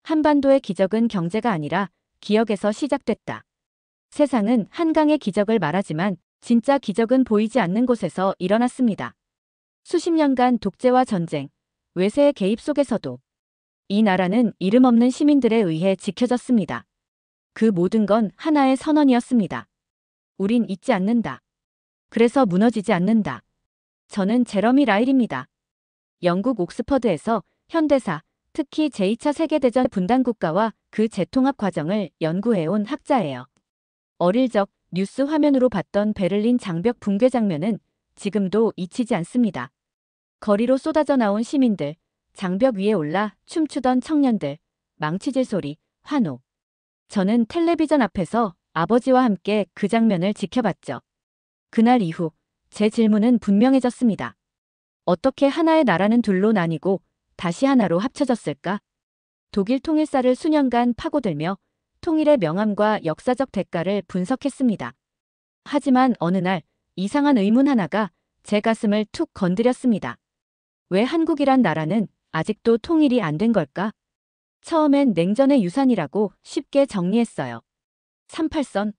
한반도의 기적은 경제가 아니라 기억에서 시작됐다. 세상은 한강의 기적을 말하지만 진짜 기적은 보이지 않는 곳에서 일어났습니다. 수십 년간 독재와 전쟁, 외세의 개입 속에서도 이 나라는 이름 없는 시민들에 의해 지켜졌습니다. 그 모든 건 하나의 선언이었습니다. 우린 잊지 않는다. 그래서 무너지지 않는다. 저는 제러미 라일입니다. 영국 옥스퍼드에서 현대사, 특히 제2차 세계대전 분단 국가와 그 재통합 과정을 연구해온 학자예요. 어릴 적 뉴스 화면으로 봤던 베를린 장벽 붕괴 장면은 지금도 잊히지 않습니다. 거리로 쏟아져 나온 시민들, 장벽 위에 올라 춤추던 청년들, 망치질 소리, 환호. 저는 텔레비전 앞에서 아버지와 함께 그 장면을 지켜봤죠. 그날 이후 제 질문은 분명해졌습니다. 어떻게 하나의 나라는 둘로 나뉘고 다시 하나로 합쳐졌을까? 독일 통일사를 수년간 파고들며 통일의 명암과 역사적 대가를 분석했습니다. 하지만 어느 날 이상한 의문 하나가 제 가슴을 툭 건드렸습니다. 왜 한국이란 나라는 아직도 통일이 안 된 걸까? 처음엔 냉전의 유산이라고 쉽게 정리했어요. 38선,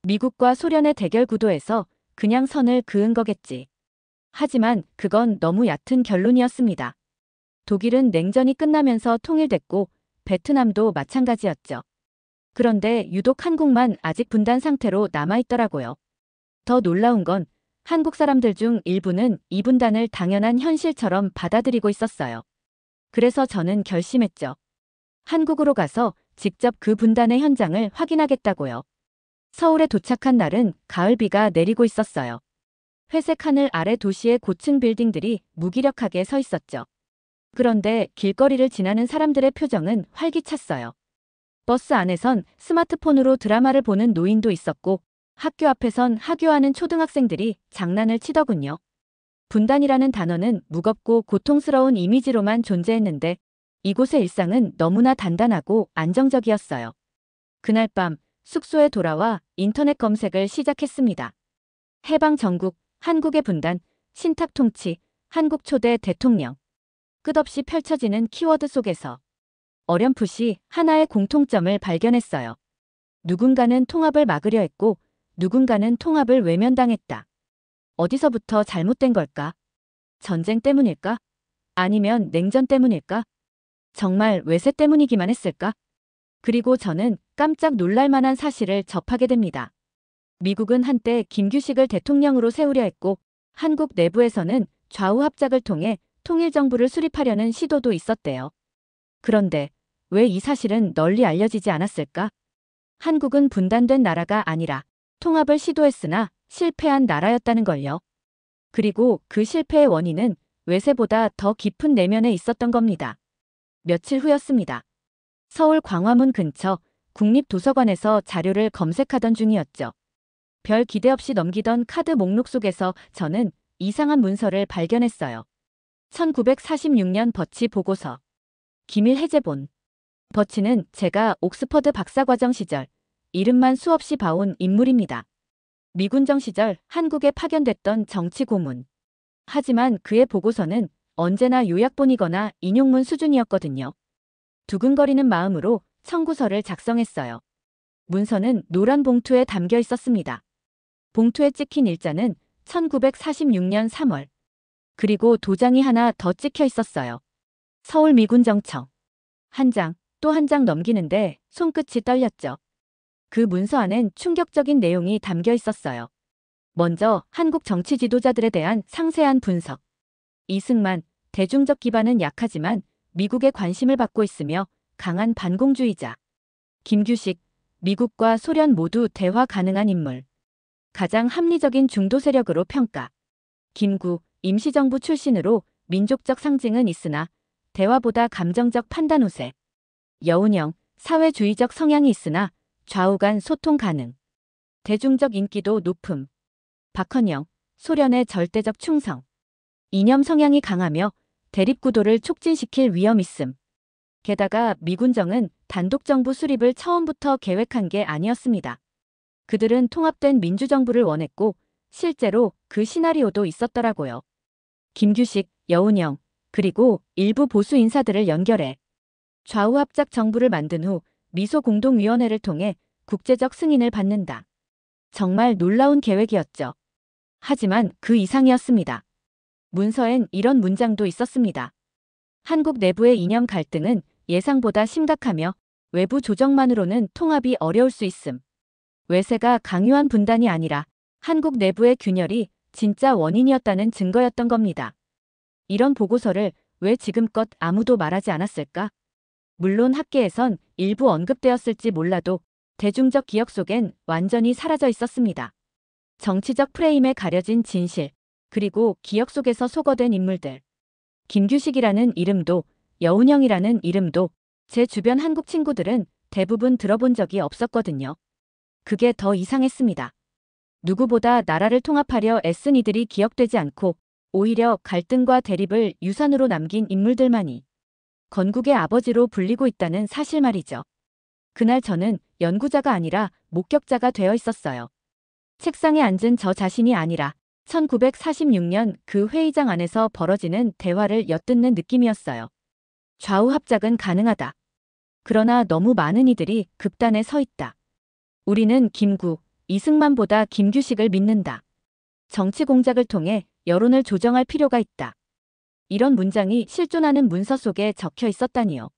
미국과 소련의 대결 구도에서 그냥 선을 그은 거겠지. 하지만 그건 너무 얕은 결론이었습니다. 독일은 냉전이 끝나면서 통일됐고 베트남도 마찬가지였죠. 그런데 유독 한국만 아직 분단 상태로 남아있더라고요. 더 놀라운 건 한국 사람들 중 일부는 이 분단을 당연한 현실처럼 받아들이고 있었어요. 그래서 저는 결심했죠. 한국으로 가서 직접 그 분단의 현장을 확인하겠다고요. 서울에 도착한 날은 가을비가 내리고 있었어요. 회색 하늘 아래 도시의 고층 빌딩들이 무기력하게 서 있었죠. 그런데 길거리를 지나는 사람들의 표정은 활기찼어요. 버스 안에선 스마트폰으로 드라마를 보는 노인도 있었고 학교 앞에선 하교하는 초등학생들이 장난을 치더군요. 분단이라는 단어는 무겁고 고통스러운 이미지로만 존재했는데 이곳의 일상은 너무나 단단하고 안정적이었어요. 그날 밤 숙소에 돌아와 인터넷 검색을 시작했습니다. 해방 전국, 한국의 분단, 신탁 통치, 한국 초대 대통령. 끝없이 펼쳐지는 키워드 속에서 어렴풋이 하나의 공통점을 발견했어요. 누군가는 통합을 막으려 했고 누군가는 통합을 외면당했다. 어디서부터 잘못된 걸까? 전쟁 때문일까? 아니면 냉전 때문일까? 정말 외세 때문이기만 했을까? 그리고 저는 깜짝 놀랄 만한 사실을 접하게 됩니다. 미국은 한때 김규식을 대통령으로 세우려 했고 한국 내부에서는 좌우 합작을 통해 통일정부를 수립하려는 시도도 있었대요. 그런데 왜 이 사실은 널리 알려지지 않았을까? 한국은 분단된 나라가 아니라 통합을 시도했으나 실패한 나라였다는 걸요. 그리고 그 실패의 원인은 외세보다 더 깊은 내면에 있었던 겁니다. 며칠 후였습니다. 서울 광화문 근처 국립도서관에서 자료를 검색하던 중이었죠. 별 기대 없이 넘기던 카드 목록 속에서 저는 이상한 문서를 발견했어요. 1946년 버치 보고서. 기밀 해제본. 버치는 제가 옥스퍼드 박사과정 시절 이름만 수없이 봐온 인물입니다. 미군정 시절 한국에 파견됐던 정치 고문. 하지만 그의 보고서는 언제나 요약본이거나 인용문 수준이었거든요. 두근거리는 마음으로 청구서를 작성했어요. 문서는 노란 봉투에 담겨 있었습니다. 봉투에 찍힌 일자는 1946년 3월. 그리고 도장이 하나 더 찍혀 있었어요. 서울미군정청. 한 장, 또 한 장 넘기는데 손끝이 떨렸죠. 그 문서 안엔 충격적인 내용이 담겨 있었어요. 먼저 한국 정치 지도자들에 대한 상세한 분석. 이승만, 대중적 기반은 약하지만 미국의 관심을 받고 있으며 강한 반공주의자. 김규식, 미국과 소련 모두 대화 가능한 인물. 가장 합리적인 중도 세력으로 평가. 김구, 임시정부 출신으로 민족적 상징은 있으나 대화보다 감정적 판단 우세. 여운형, 사회주의적 성향이 있으나 좌우 간 소통 가능. 대중적 인기도 높음. 박헌영, 소련의 절대적 충성. 이념 성향이 강하며 대립구도를 촉진시킬 위험 있음. 게다가 미군정은 단독정부 수립을 처음부터 계획한 게 아니었습니다. 그들은 통합된 민주정부를 원했고 실제로 그 시나리오도 있었더라고요. 김규식, 여운형, 그리고 일부 보수 인사들을 연결해 좌우합작 정부를 만든 후 미소공동위원회를 통해 국제적 승인을 받는다. 정말 놀라운 계획이었죠. 하지만 그 이상이었습니다. 문서엔 이런 문장도 있었습니다. 한국 내부의 이념 갈등은 예상보다 심각하며 외부 조정만으로는 통합이 어려울 수 있음. 외세가 강요한 분단이 아니라 한국 내부의 균열이 진짜 원인이었다는 증거였던 겁니다. 이런 보고서를 왜 지금껏 아무도 말하지 않았을까? 물론 학계에선 일부 언급되었을지 몰라도 대중적 기억 속엔 완전히 사라져 있었습니다. 정치적 프레임에 가려진 진실, 그리고 기억 속에서 소거된 인물들. 김규식이라는 이름도, 여운형이라는 이름도 제 주변 한국 친구들은 대부분 들어본 적이 없었거든요. 그게 더 이상했습니다. 누구보다 나라를 통합하려 애쓴 이들이 기억되지 않고 오히려 갈등과 대립을 유산으로 남긴 인물들만이 건국의 아버지로 불리고 있다는 사실 말이죠. 그날 저는 연구자가 아니라 목격자가 되어 있었어요. 책상에 앉은 저 자신이 아니라 1946년 그 회의장 안에서 벌어지는 대화를 엿듣는 느낌이었어요. 좌우 합작은 가능하다. 그러나 너무 많은 이들이 극단에 서 있다. 우리는 김구, 이승만보다 김규식을 믿는다. 정치 공작을 통해 여론을 조정할 필요가 있다. 이런 문장이 실존하는 문서 속에 적혀 있었다니요.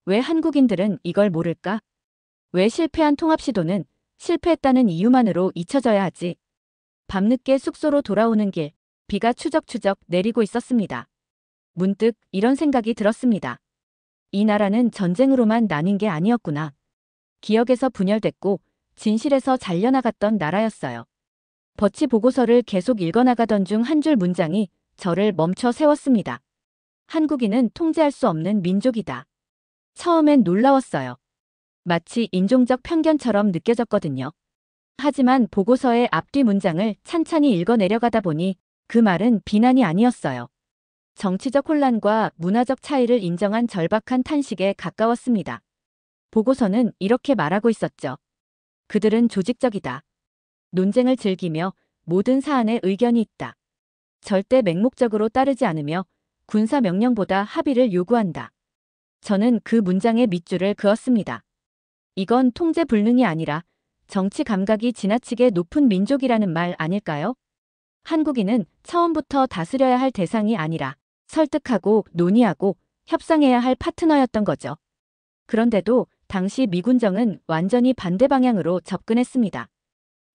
왜 한국인들은 이걸 모를까? 왜 실패한 통합 시도는 실패했다는 이유만으로 잊혀져야 하지? 밤늦게 숙소로 돌아오는 길, 비가 추적추적 내리고 있었습니다. 문득 이런 생각이 들었습니다. 이 나라는 전쟁으로만 나뉜 게 아니었구나. 기억에서 분열됐고 진실에서 잘려나갔던 나라였어요. 버치 보고서를 계속 읽어나가던 중 한 줄 문장이 저를 멈춰 세웠습니다. 한국인은 통제할 수 없는 민족이다. 처음엔 놀라웠어요. 마치 인종적 편견처럼 느껴졌거든요. 하지만 보고서의 앞뒤 문장을 찬찬히 읽어내려가다 보니 그 말은 비난이 아니었어요. 정치적 혼란과 문화적 차이를 인정한 절박한 탄식에 가까웠습니다. 보고서는 이렇게 말하고 있었죠. 그들은 조직적이다. 논쟁을 즐기며 모든 사안에 의견이 있다. 절대 맹목적으로 따르지 않으며 군사 명령보다 합의를 요구한다. 저는 그 문장의 밑줄을 그었습니다. 이건 통제 불능이 아니라 정치 감각이 지나치게 높은 민족이라는 말 아닐까요? 한국인은 처음부터 다스려야 할 대상이 아니라 설득하고 논의하고 협상해야 할 파트너였던 거죠. 그런데도 당시 미군정은 완전히 반대 방향으로 접근했습니다.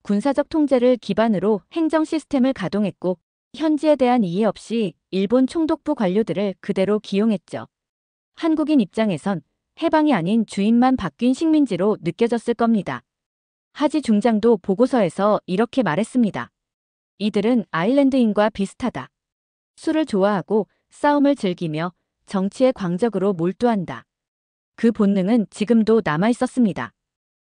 군사적 통제를 기반으로 행정 시스템을 가동했고 현지에 대한 이해 없이 일본 총독부 관료들을 그대로 기용했죠. 한국인 입장에선 해방이 아닌 주인만 바뀐 식민지로 느껴졌을 겁니다. 하지 중장도 보고서에서 이렇게 말했습니다. 이들은 아일랜드인과 비슷하다. 술을 좋아하고 싸움을 즐기며 정치에 광적으로 몰두한다. 그 본능은 지금도 남아있었습니다.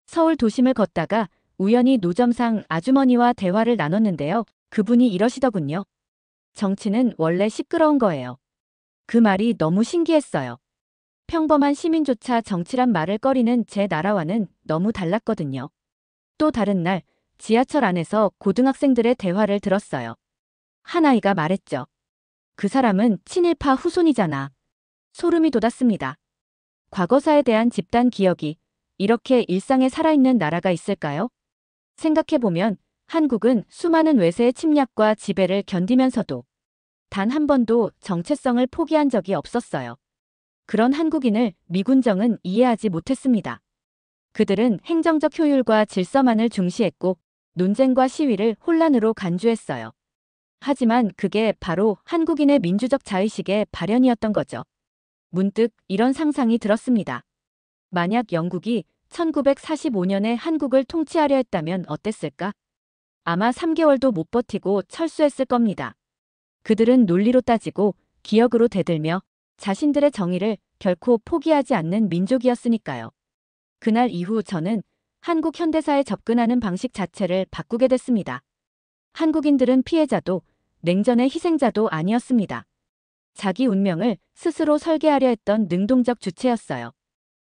서울 도심을 걷다가 우연히 노점상 아주머니와 대화를 나눴는데요. 그분이 이러시더군요. 정치는 원래 시끄러운 거예요. 그 말이 너무 신기했어요. 평범한 시민조차 정치란 말을 꺼리는 제 나라와는 너무 달랐거든요. 또 다른 날 지하철 안에서 고등학생들의 대화를 들었어요. 한 아이가 말했죠. 그 사람은 친일파 후손이잖아. 소름이 돋았습니다. 과거사에 대한 집단 기억이 이렇게 일상에 살아있는 나라가 있을까요? 생각해보면 한국은 수많은 외세의 침략과 지배를 견디면서도 단 한 번도 정체성을 포기한 적이 없었어요. 그런 한국인을 미군정은 이해하지 못했습니다. 그들은 행정적 효율과 질서만을 중시했고 논쟁과 시위를 혼란으로 간주했어요. 하지만 그게 바로 한국인의 민주적 자의식의 발현이었던 거죠. 문득 이런 상상이 들었습니다. 만약 영국이 1945년에 한국을 통치하려 했다면 어땠을까? 아마 3개월도 못 버티고 철수했을 겁니다. 그들은 논리로 따지고 기억으로 대들며 자신들의 정의를 결코 포기하지 않는 민족이었으니까요. 그날 이후 저는 한국 현대사에 접근하는 방식 자체를 바꾸게 됐습니다. 한국인들은 피해자도 냉전의 희생자도 아니었습니다. 자기 운명을 스스로 설계하려 했던 능동적 주체였어요.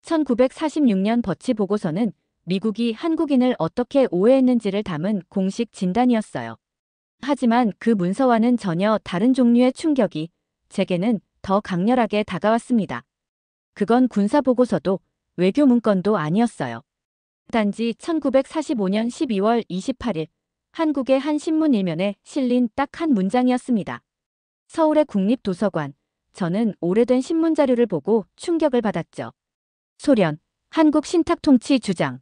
1946년 버치 보고서는 미국이 한국인을 어떻게 오해했는지를 담은 공식 진단이었어요. 하지만 그 문서와는 전혀 다른 종류의 충격이 제게는 더 강렬하게 다가왔습니다. 그건 군사보고서도 외교 문건도 아니었어요. 단지 1945년 12월 28일 한국의 한 신문 일면에 실린 딱 한 문장이었습니다. 서울의 국립도서관. 저는 오래된 신문 자료를 보고 충격을 받았죠. 소련, 한국 신탁통치 주장.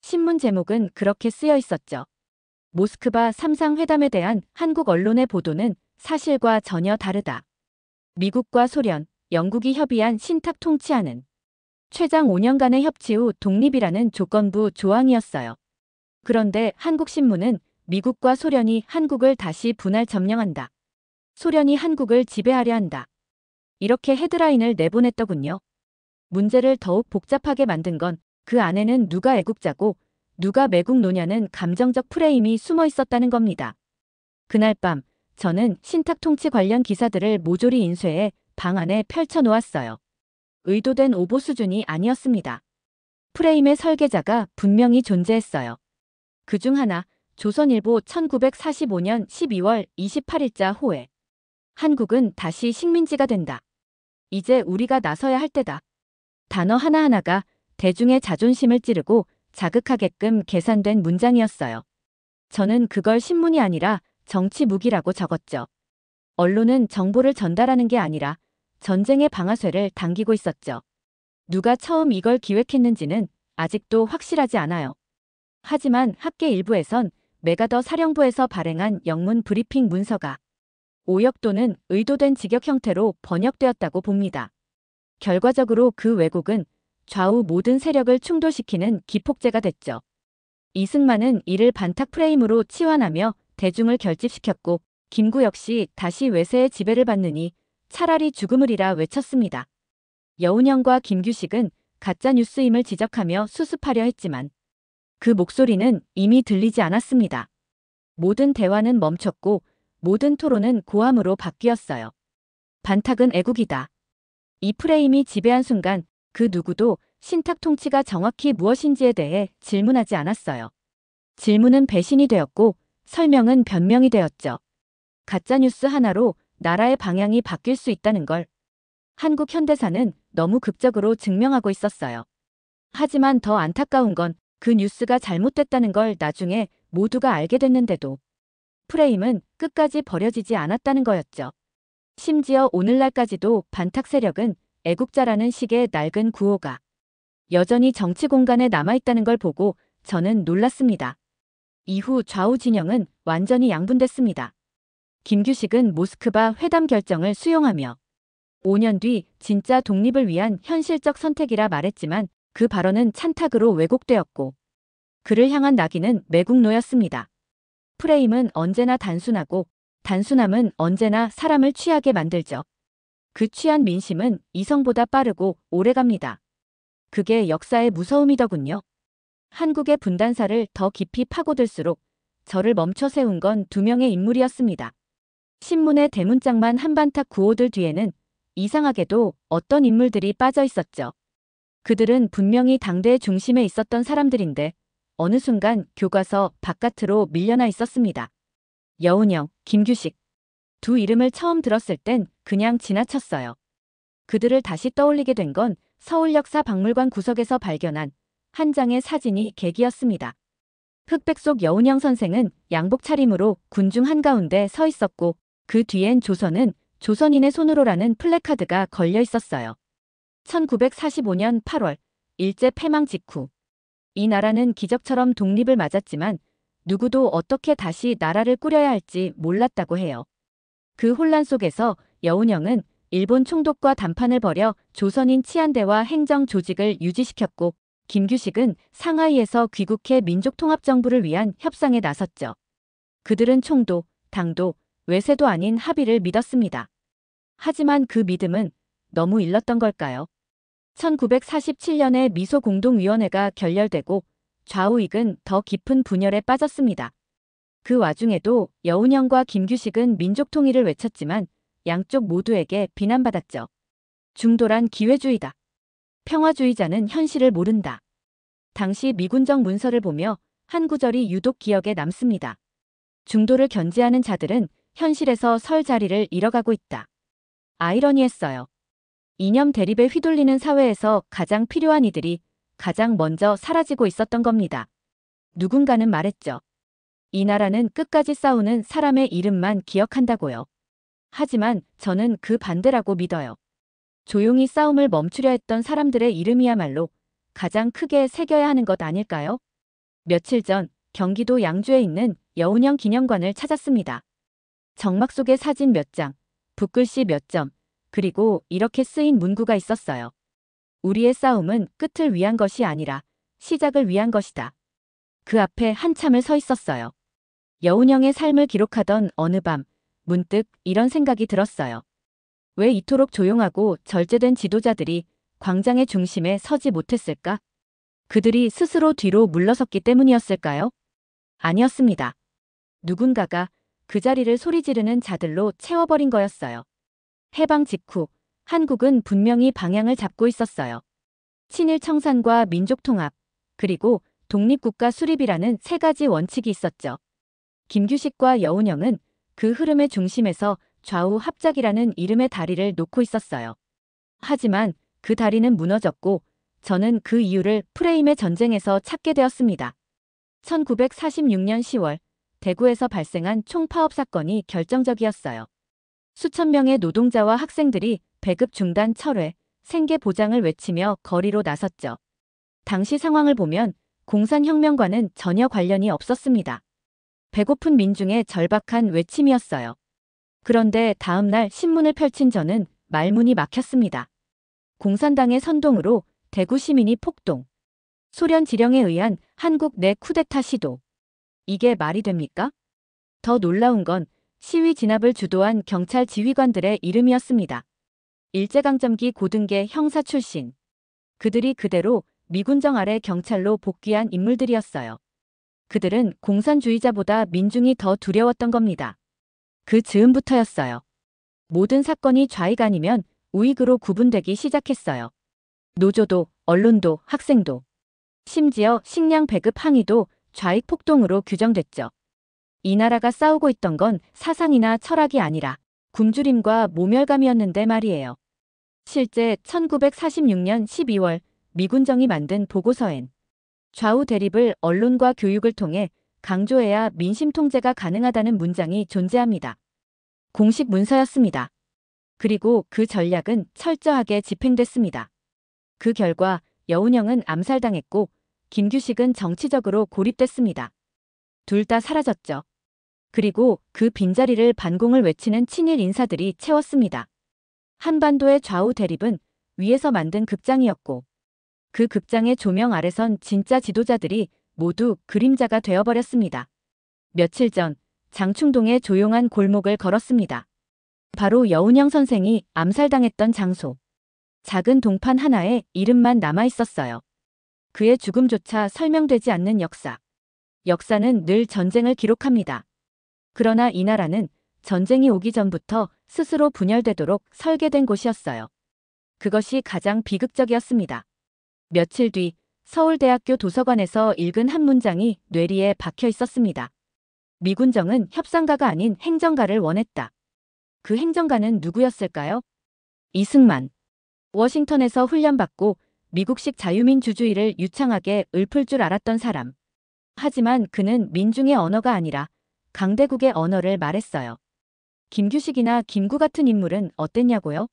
신문 제목은 그렇게 쓰여 있었죠. 모스크바 3상 회담에 대한 한국 언론의 보도는 사실과 전혀 다르다. 미국과 소련, 영국이 협의한 신탁 통치하는 최장 5년간의 협치 후 독립이라는 조건부 조항이었어요. 그런데 한국신문은 미국과 소련이 한국을 다시 분할 점령한다. 소련이 한국을 지배하려 한다. 이렇게 헤드라인을 내보냈더군요. 문제를 더욱 복잡하게 만든 건 그 안에는 누가 애국자고 누가 매국 노냐는 감정적 프레임이 숨어 있었다는 겁니다. 그날 밤 저는 신탁 통치 관련 기사들을 모조리 인쇄해 방 안에 펼쳐놓았어요. 의도된 오보 수준이 아니었습니다. 프레임의 설계자가 분명히 존재했어요. 그중 하나, 조선일보 1945년 12월 28일자 호에. 한국은 다시 식민지가 된다. 이제 우리가 나서야 할 때다. 단어 하나하나가 대중의 자존심을 찌르고 자극하게끔 계산된 문장이었어요. 저는 그걸 신문이 아니라 정치 무기라고 적었죠. 언론은 정보를 전달하는 게 아니라 전쟁의 방아쇠를 당기고 있었죠. 누가 처음 이걸 기획했는지는 아직도 확실하지 않아요. 하지만 학계 일부에선 메가더 사령부에서 발행한 영문 브리핑 문서가 오역 또는 의도된 직역 형태로 번역되었다고 봅니다. 결과적으로 그 왜곡은 좌우 모든 세력을 충돌시키는 기폭제가 됐죠. 이승만은 이를 반탁 프레임으로 치환하며 대중을 결집시켰고 김구 역시 다시 외세의 지배를 받느니 차라리 죽음을이라 외쳤습니다. 여운형과 김규식은 가짜뉴스임을 지적하며 수습하려 했지만 그 목소리는 이미 들리지 않았습니다. 모든 대화는 멈췄고 모든 토론은 고함으로 바뀌었어요. 반탁은 애국이다. 이 프레임이 지배한 순간 그 누구도 신탁 통치가 정확히 무엇인지에 대해 질문하지 않았어요. 질문은 배신이 되었고 설명은 변명이 되었죠. 가짜뉴스 하나로 나라의 방향이 바뀔 수 있다는 걸 한국 현대사는 너무 극적으로 증명하고 있었어요. 하지만 더 안타까운 건 그 뉴스가 잘못됐다는 걸 나중에 모두가 알게 됐는데도 프레임은 끝까지 버려지지 않았다는 거였죠. 심지어 오늘날까지도 반탁 세력은 애국자라는 식의 낡은 구호가 여전히 정치 공간에 남아있다는 걸 보고 저는 놀랐습니다. 이후 좌우 진영은 완전히 양분됐습니다. 김규식은 모스크바 회담 결정을 수용하며 5년 뒤 진짜 독립을 위한 현실적 선택이라 말했지만 그 발언은 찬탁으로 왜곡되었고 그를 향한 낙인은 매국노였습니다. 프레임은 언제나 단순하고 단순함은 언제나 사람을 취하게 만들죠. 그 취한 민심은 이성보다 빠르고 오래갑니다. 그게 역사의 무서움이더군요. 한국의 분단사를 더 깊이 파고들수록 저를 멈춰 세운 건 두 명의 인물이었습니다. 신문의 대문짝만 한반탁 구호들 뒤에는 이상하게도 어떤 인물들이 빠져 있었죠. 그들은 분명히 당대의 중심에 있었던 사람들인데 어느 순간 교과서 바깥으로 밀려나 있었습니다. 여운형, 김규식. 두 이름을 처음 들었을 땐 그냥 지나쳤어요. 그들을 다시 떠올리게 된 건 서울역사박물관 구석에서 발견한 한 장의 사진이 계기였습니다. 흑백 속 여운형 선생은 양복 차림으로 군중 한가운데 서 있었고 그 뒤엔 조선은 조선인의 손으로라는 플래카드가 걸려 있었어요. 1945년 8월 일제 패망 직후 이 나라는 기적처럼 독립을 맞았지만 누구도 어떻게 다시 나라를 꾸려야 할지 몰랐다고 해요. 그 혼란 속에서 여운형은 일본 총독과 담판을 벌여 조선인 치안대와 행정 조직을 유지시켰고 김규식은 상하이에서 귀국해 민족통합정부를 위한 협상에 나섰죠. 그들은 총도, 당도, 외세도 아닌 합의를 믿었습니다. 하지만 그 믿음은 너무 일렀던 걸까요? 1947년에 미소공동위원회가 결렬되고 좌우익은 더 깊은 분열에 빠졌습니다. 그 와중에도 여운형과 김규식은 민족통일을 외쳤지만 양쪽 모두에게 비난받았죠. 중도란 기회주의다. 평화주의자는 현실을 모른다. 당시 미군정 문서를 보며 한 구절이 유독 기억에 남습니다. 중도를 견제하는 자들은 현실에서 설 자리를 잃어가고 있다. 아이러니했어요. 이념 대립에 휘둘리는 사회에서 가장 필요한 이들이 가장 먼저 사라지고 있었던 겁니다. 누군가는 말했죠. 이 나라는 끝까지 싸우는 사람의 이름만 기억한다고요. 하지만 저는 그 반대라고 믿어요. 조용히 싸움을 멈추려 했던 사람들의 이름이야말로 가장 크게 새겨야 하는 것 아닐까요? 며칠 전 경기도 양주에 있는 여운형 기념관을 찾았습니다. 정막 속에 사진 몇 장, 붓글씨 몇 점, 그리고 이렇게 쓰인 문구가 있었어요. 우리의 싸움은 끝을 위한 것이 아니라 시작을 위한 것이다. 그 앞에 한참을 서 있었어요. 여운형의 삶을 기록하던 어느 밤, 문득 이런 생각이 들었어요. 왜 이토록 조용하고 절제된 지도자들이 광장의 중심에 서지 못했을까? 그들이 스스로 뒤로 물러섰기 때문이었을까요? 아니었습니다. 누군가가 그 자리를 소리 지르는 자들로 채워버린 거였어요. 해방 직후 한국은 분명히 방향을 잡고 있었어요. 친일 청산과 민족 통합, 그리고 독립국가 수립이라는 세 가지 원칙이 있었죠. 김규식과 여운형은 그 흐름의 중심에서 좌우 합작이라는 이름의 다리를 놓고 있었어요. 하지만 그 다리는 무너졌고 저는 그 이유를 프레임의 전쟁에서 찾게 되었습니다. 1946년 10월 대구에서 발생한 총파업 사건이 결정적이었어요. 수천 명의 노동자와 학생들이 배급 중단 철회, 생계 보장을 외치며 거리로 나섰죠. 당시 상황을 보면 공산혁명과는 전혀 관련이 없었습니다. 배고픈 민중의 절박한 외침이었어요. 그런데 다음 날 신문을 펼친 저는 말문이 막혔습니다. 공산당의 선동으로 대구 시민이 폭동. 소련 지령에 의한 한국 내 쿠데타 시도. 이게 말이 됩니까? 더 놀라운 건 시위 진압을 주도한 경찰 지휘관들의 이름이었습니다. 일제강점기 고등계 형사 출신. 그들이 그대로 미군정 아래 경찰로 복귀한 인물들이었어요. 그들은 공산주의자보다 민중이 더 두려웠던 겁니다. 그 즈음부터였어요. 모든 사건이 좌익 아니면 우익으로 구분되기 시작했어요. 노조도, 언론도, 학생도. 심지어 식량 배급 항의도 좌익 폭동으로 규정됐죠. 이 나라가 싸우고 있던 건 사상이나 철학이 아니라 굶주림과 모멸감이었는데 말이에요. 실제 1946년 12월 미군정이 만든 보고서엔 좌우 대립을 언론과 교육을 통해 강조해야 민심 통제가 가능하다는 문장이 존재합니다. 공식 문서였습니다. 그리고 그 전략은 철저하게 집행됐습니다. 그 결과 여운형은 암살당했고 김규식은 정치적으로 고립됐습니다. 둘 다 사라졌죠. 그리고 그 빈자리를 반공을 외치는 친일 인사들이 채웠습니다. 한반도의 좌우 대립은 위에서 만든 극장이었고 그 극장의 조명 아래선 진짜 지도자들이 모두 그림자가 되어버렸습니다. 며칠 전 장충동의 조용한 골목을 걸었습니다. 바로 여운형 선생이 암살당했던 장소. 작은 동판 하나에 이름만 남아있었어요. 그의 죽음조차 설명되지 않는 역사. 역사는 늘 전쟁을 기록합니다. 그러나 이 나라는 전쟁이 오기 전부터 스스로 분열되도록 설계된 곳이었어요. 그것이 가장 비극적이었습니다. 며칠 뒤 서울대학교 도서관에서 읽은 한 문장이 뇌리에 박혀 있었습니다. 미군정은 협상가가 아닌 행정가를 원했다. 그 행정가는 누구였을까요? 이승만. 워싱턴에서 훈련받고 미국식 자유민주주의를 유창하게 읊을 줄 알았던 사람. 하지만 그는 민중의 언어가 아니라 강대국의 언어를 말했어요. 김규식이나 김구 같은 인물은 어땠냐고요?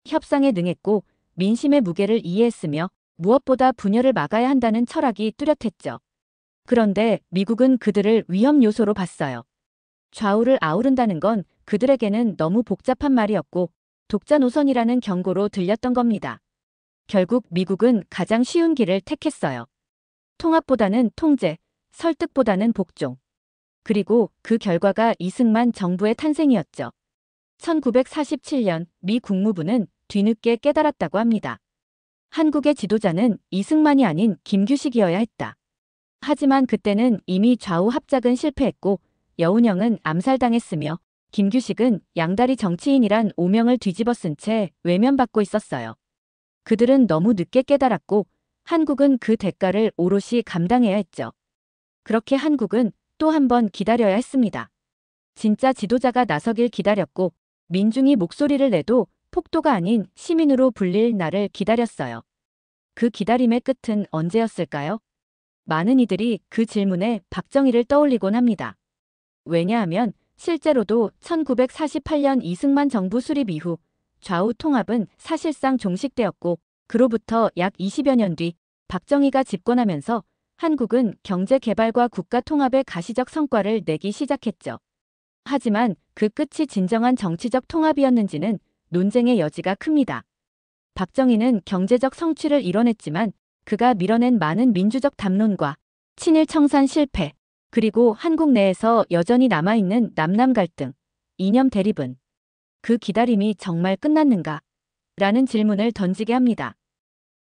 협상에 능했고 민심의 무게를 이해했으며 무엇보다 분열을 막아야 한다는 철학이 뚜렷했죠. 그런데 미국은 그들을 위험 요소로 봤어요. 좌우를 아우른다는 건 그들에게는 너무 복잡한 말이었고 독자 노선이라는 경고로 들렸던 겁니다. 결국 미국은 가장 쉬운 길을 택했어요. 통합보다는 통제, 설득보다는 복종. 그리고 그 결과가 이승만 정부의 탄생이었죠. 1947년 미 국무부는 뒤늦게 깨달았다고 합니다. 한국의 지도자는 이승만이 아닌 김규식이어야 했다. 하지만 그때는 이미 좌우 합작은 실패했고 여운형은 암살당했으며 김규식은 양다리 정치인이란 오명을 뒤집어 쓴 채 외면받고 있었어요. 그들은 너무 늦게 깨달았고 한국은 그 대가를 오롯이 감당해야 했죠. 그렇게 한국은 또 한 번 기다려야 했습니다. 진짜 지도자가 나서길 기다렸고 민중이 목소리를 내도 폭도가 아닌 시민으로 불릴 날을 기다렸어요. 그 기다림의 끝은 언제였을까요? 많은 이들이 그 질문에 박정희를 떠올리곤 합니다. 왜냐하면 실제로도 1948년 이승만 정부 수립 이후 좌우 통합은 사실상 종식되었고 그로부터 약 20여 년 뒤 박정희가 집권하면서 한국은 경제 개발과 국가 통합의 가시적 성과를 내기 시작했죠. 하지만 그 끝이 진정한 정치적 통합이었는지는 논쟁의 여지가 큽니다. 박정희는 경제적 성취를 이뤄냈지만 그가 밀어낸 많은 민주적 담론과 친일 청산 실패, 그리고 한국 내에서 여전히 남아있는 남남 갈등, 이념 대립은 그 기다림이 정말 끝났는가? 라는 질문을 던지게 합니다.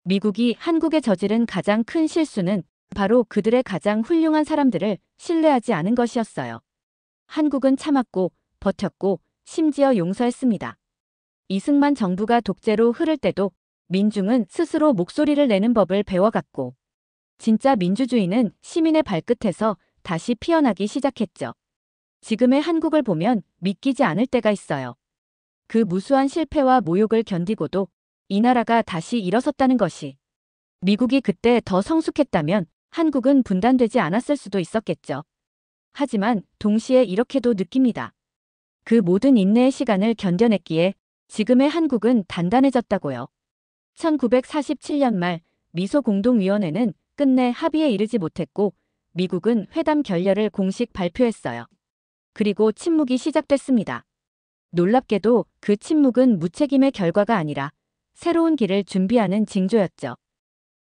미국이 한국에 저지른 가장 큰 실수는 바로 그들의 가장 훌륭한 사람들을 신뢰하지 않은 것이었어요. 한국은 참았고 버텼고 심지어 용서했습니다. 이승만 정부가 독재로 흐를 때도 민중은 스스로 목소리를 내는 법을 배워갔고 진짜 민주주의는 시민의 발끝에서 다시 피어나기 시작했죠. 지금의 한국을 보면 믿기지 않을 때가 있어요. 그 무수한 실패와 모욕을 견디고도 이 나라가 다시 일어섰다는 것이 미국이 그때 더 성숙했다면 한국은 분단되지 않았을 수도 있었겠죠. 하지만 동시에 이렇게도 느낍니다. 그 모든 인내의 시간을 견뎌냈기에 지금의 한국은 단단해졌다고요. 1947년 말 미소공동위원회는 끝내 합의에 이르지 못했고 미국은 회담 결렬을 공식 발표했어요. 그리고 침묵이 시작됐습니다. 놀랍게도 그 침묵은 무책임의 결과가 아니라 새로운 길을 준비하는 징조였죠.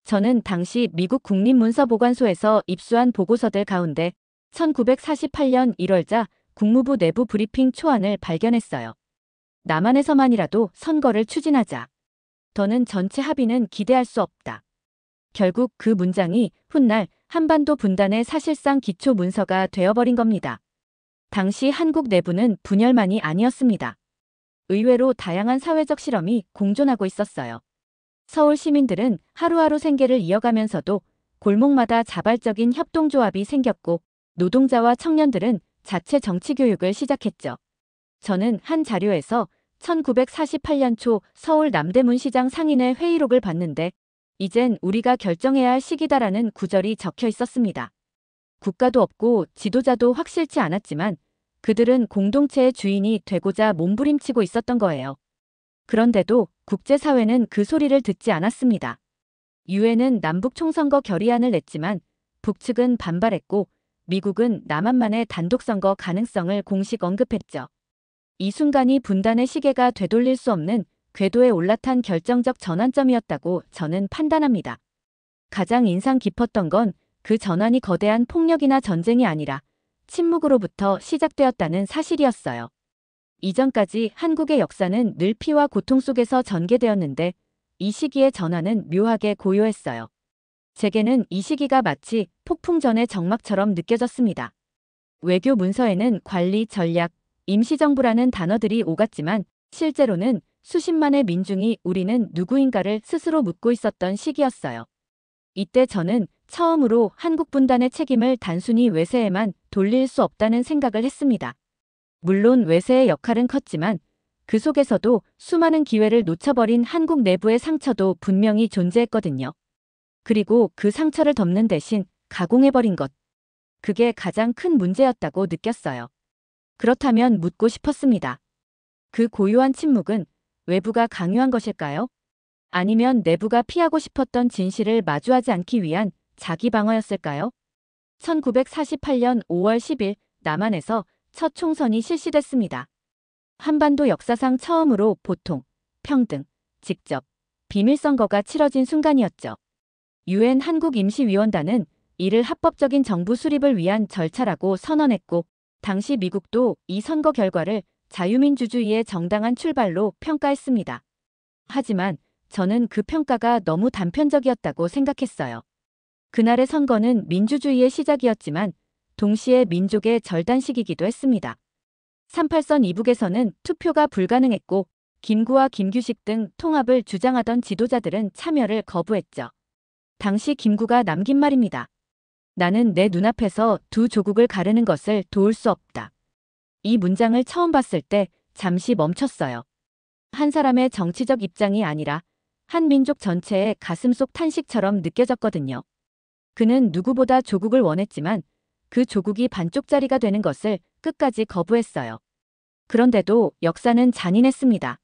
저는 당시 미국 국립문서보관소에서 입수한 보고서들 가운데 1948년 1월자 국무부 내부 브리핑 초안을 발견했어요. 남한에서만이라도 선거를 추진하자. 더는 전체 합의는 기대할 수 없다. 결국 그 문장이 훗날 한반도 분단의 사실상 기초 문서가 되어버린 겁니다. 당시 한국 내부는 분열만이 아니었습니다. 의외로 다양한 사회적 실험이 공존하고 있었어요. 서울 시민들은 하루하루 생계를 이어가면서도 골목마다 자발적인 협동조합이 생겼고 노동자와 청년들은 자체 정치교육을 시작했죠. 저는 한 자료에서 1948년 초 서울 남대문 시장 상인의 회의록을 봤는데 이젠 우리가 결정해야 할 시기다라는 구절이 적혀 있었습니다. 국가도 없고 지도자도 확실치 않았지만 그들은 공동체의 주인이 되고자 몸부림치고 있었던 거예요. 그런데도 국제사회는 그 소리를 듣지 않았습니다. 유엔은 남북 총선거 결의안을 냈지만 북측은 반발했고 미국은 남한만의 단독선거 가능성을 공식 언급했죠. 이 순간이 분단의 시계가 되돌릴 수 없는 궤도에 올라탄 결정적 전환점이었다고 저는 판단합니다. 가장 인상 깊었던 건 그 전환이 거대한 폭력이나 전쟁이 아니라 침묵으로부터 시작되었다는 사실이었어요. 이전까지 한국의 역사는 늘 피와 고통 속에서 전개되었는데 이 시기의 전환은 묘하게 고요했어요. 제게는 이 시기가 마치 폭풍 전의 정막처럼 느껴졌습니다. 외교 문서에는 관리, 전략, 임시정부라는 단어들이 오갔지만 실제로는 수십만의 민중이 우리는 누구인가를 스스로 묻고 있었던 시기였어요. 이때 저는 처음으로 한국 분단의 책임을 단순히 외세에만 돌릴 수 없다는 생각을 했습니다. 물론 외세의 역할은 컸지만 그 속에서도 수많은 기회를 놓쳐버린 한국 내부의 상처도 분명히 존재했거든요. 그리고 그 상처를 덮는 대신 가공해버린 것. 그게 가장 큰 문제였다고 느꼈어요. 그렇다면 묻고 싶었습니다. 그 고요한 침묵은 외부가 강요한 것일까요? 아니면 내부가 피하고 싶었던 진실을 마주하지 않기 위한 자기 방어였을까요? 1948년 5월 10일 남한에서 첫 총선이 실시됐습니다. 한반도 역사상 처음으로 보통, 평등, 직접, 비밀선거가 치러진 순간이었죠. 유엔 한국임시위원단은 이를 합법적인 정부 수립을 위한 절차라고 선언했고 당시 미국도 이 선거 결과를 자유민주주의의 정당한 출발로 평가했습니다. 하지만 저는 그 평가가 너무 단편적이었다고 생각했어요. 그날의 선거는 민주주의의 시작이었지만 동시에 민족의 절단식이기도 했습니다. 38선 이북에서는 투표가 불가능했고 김구와 김규식 등 통합을 주장하던 지도자들은 참여를 거부했죠. 당시 김구가 남긴 말입니다. 나는 내 눈앞에서 두 조국을 가르는 것을 도울 수 없다. 이 문장을 처음 봤을 때 잠시 멈췄어요. 한 사람의 정치적 입장이 아니라 한 민족 전체의 가슴속 탄식처럼 느껴졌거든요. 그는 누구보다 조국을 원했지만 그 조국이 반쪽짜리가 되는 것을 끝까지 거부했어요. 그런데도 역사는 잔인했습니다.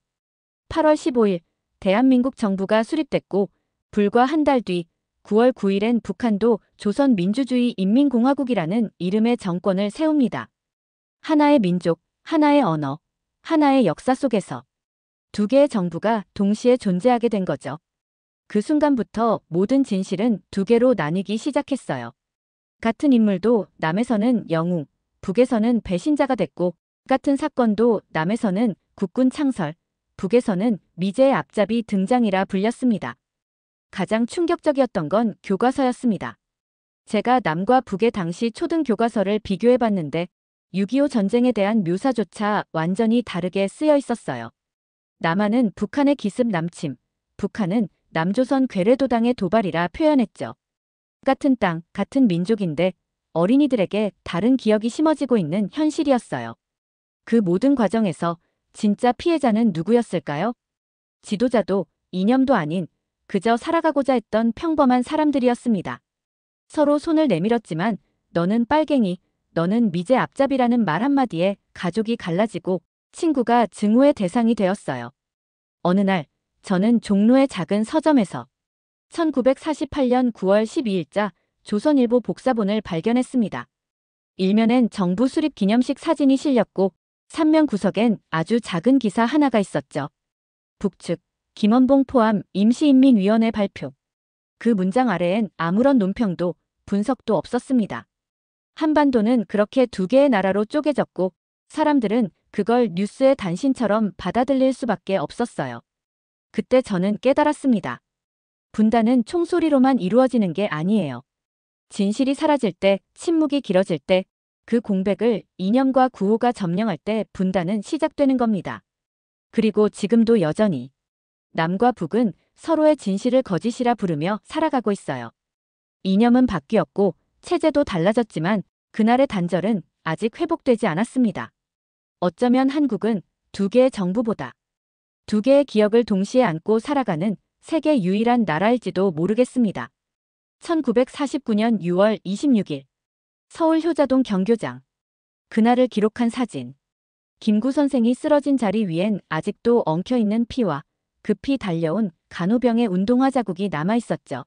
8월 15일 대한민국 정부가 수립됐고 불과 한 달 뒤 9월 9일엔 북한도 조선민주주의인민공화국이라는 이름의 정권을 세웁니다. 하나의 민족, 하나의 언어, 하나의 역사 속에서 두 개의 정부가 동시에 존재하게 된 거죠. 그 순간부터 모든 진실은 두 개로 나뉘기 시작했어요. 같은 인물도 남에서는 영웅, 북에서는 배신자가 됐고 같은 사건도 남에서는 국군 창설, 북에서는 미제의 앞잡이 등장이라 불렸습니다. 가장 충격적이었던 건 교과서였습니다. 제가 남과 북의 당시 초등 교과서를 비교해봤는데 6.25 전쟁에 대한 묘사조차 완전히 다르게 쓰여 있었어요. 남한은 북한의 기습 남침, 북한은 남조선 괴뢰도당의 도발이라 표현했죠. 같은 땅, 같은 민족인데 어린이들에게 다른 기억이 심어지고 있는 현실이었어요. 그 모든 과정에서 진짜 피해자는 누구였을까요? 지도자도 이념도 아닌 그저 살아가고자 했던 평범한 사람들이었습니다. 서로 손을 내밀었지만 너는 빨갱이, 너는 미제 앞잡이라는 말 한마디에 가족이 갈라지고 친구가 증오의 대상이 되었어요. 어느 날 저는 종로의 작은 서점에서 1948년 9월 12일자 조선일보 복사본을 발견했습니다. 일면엔 정부 수립 기념식 사진이 실렸고 3면 구석엔 아주 작은 기사 하나가 있었죠. 북측, 김원봉 포함 임시인민위원회 발표. 그 문장 아래엔 아무런 논평도 분석도 없었습니다. 한반도는 그렇게 두 개의 나라로 쪼개졌고 사람들은 그걸 뉴스의 단신처럼 받아들일 수밖에 없었어요. 그때 저는 깨달았습니다. 분단은 총소리로만 이루어지는 게 아니에요. 진실이 사라질 때, 침묵이 길어질 때, 그 공백을 이념과 구호가 점령할 때 분단은 시작되는 겁니다. 그리고 지금도 여전히 남과 북은 서로의 진실을 거짓이라 부르며 살아가고 있어요. 이념은 바뀌었고 체제도 달라졌지만 그날의 단절은 아직 회복되지 않았습니다. 어쩌면 한국은 두 개의 정부보다 두 개의 기억을 동시에 안고 살아가는 세계 유일한 나라일지도 모르겠습니다. 1949년 6월 26일 서울 효자동 경교장. 그날을 기록한 사진. 김구 선생이 쓰러진 자리 위엔 아직도 엉켜있는 피와 급히 달려온 간호병의 운동화 자국이 남아있었죠.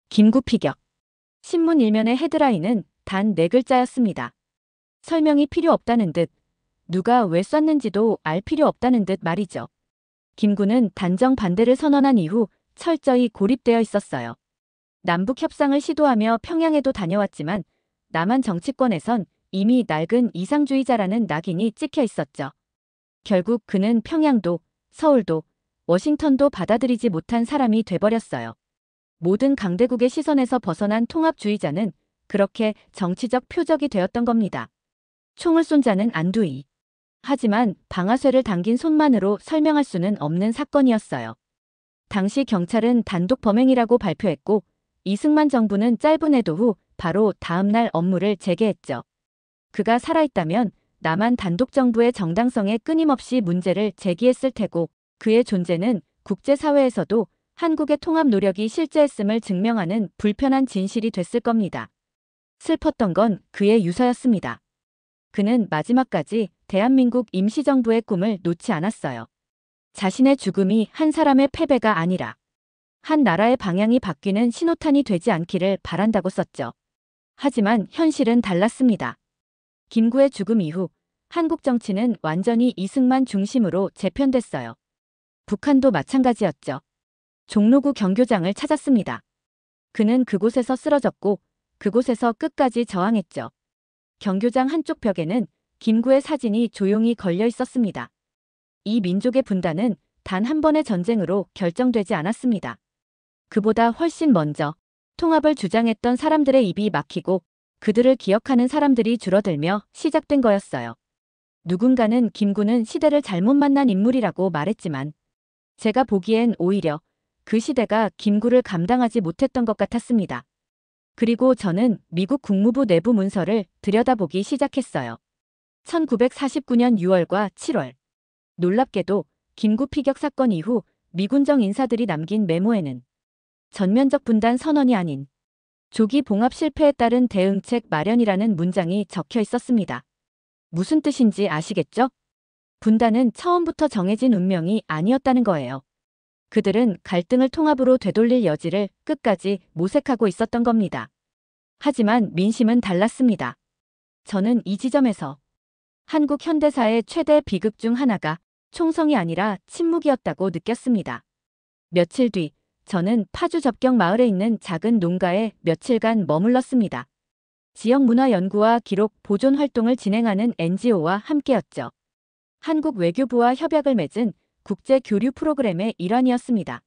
김구 피격. 신문 일면의 헤드라인은 단 4글자였습니다. 설명이 필요 없다는 듯, 누가 왜 쐈는지도 알 필요 없다는 듯 말이죠. 김구는 단정 반대를 선언한 이후 철저히 고립되어 있었어요. 남북 협상을 시도하며 평양에도 다녀왔지만 남한 정치권에선 이미 낡은 이상주의자라는 낙인이 찍혀 있었죠. 결국 그는 평양도, 서울도, 워싱턴도 받아들이지 못한 사람이 돼버렸어요. 모든 강대국의 시선에서 벗어난 통합주의자는 그렇게 정치적 표적이 되었던 겁니다. 총을 쏜 자는 안두희. 하지만 방아쇠를 당긴 손만으로 설명할 수는 없는 사건이었어요. 당시 경찰은 단독 범행이라고 발표했고 이승만 정부는 짧은 애도 후 바로 다음 날 업무를 재개했죠. 그가 살아있다면 남한 단독정부의 정당성에 끊임없이 문제를 제기했을 테고 그의 존재는 국제사회에서도 한국의 통합 노력이 실제했음을 증명하는 불편한 진실이 됐을 겁니다. 슬펐던 건 그의 유서였습니다. 그는 마지막까지 대한민국 임시정부의 꿈을 놓지 않았어요. 자신의 죽음이 한 사람의 패배가 아니라 한 나라의 방향이 바뀌는 신호탄이 되지 않기를 바란다고 썼죠. 하지만 현실은 달랐습니다. 김구의 죽음 이후 한국 정치는 완전히 이승만 중심으로 재편됐어요. 북한도 마찬가지였죠. 종로구 경교장을 찾았습니다. 그는 그곳에서 쓰러졌고 그곳에서 끝까지 저항했죠. 경교장 한쪽 벽에는 김구의 사진이 조용히 걸려 있었습니다. 이 민족의 분단은 단 한 번의 전쟁으로 결정되지 않았습니다. 그보다 훨씬 먼저 통합을 주장했던 사람들의 입이 막히고 그들을 기억하는 사람들이 줄어들며 시작된 거였어요. 누군가는 김구는 시대를 잘못 만난 인물이라고 말했지만 제가 보기엔 오히려 그 시대가 김구를 감당하지 못했던 것 같았습니다. 그리고 저는 미국 국무부 내부 문서를 들여다보기 시작했어요. 1949년 6월과 7월. 놀랍게도 김구 피격 사건 이후 미군정 인사들이 남긴 메모에는 전면적 분단 선언이 아닌 조기 봉합 실패에 따른 대응책 마련이라는 문장이 적혀 있었습니다. 무슨 뜻인지 아시겠죠? 분단은 처음부터 정해진 운명이 아니었다는 거예요. 그들은 갈등을 통합으로 되돌릴 여지를 끝까지 모색하고 있었던 겁니다. 하지만 민심은 달랐습니다. 저는 이 지점에서 한국 현대사의 최대 비극 중 하나가 총성이 아니라 침묵이었다고 느꼈습니다. 며칠 뒤 저는 파주 접경 마을에 있는 작은 농가에 며칠간 머물렀습니다. 지역 문화 연구와 기록 보존 활동을 진행하는 NGO와 함께였죠. 한국 외교부와 협약을 맺은 국제 교류 프로그램의 일환이었습니다.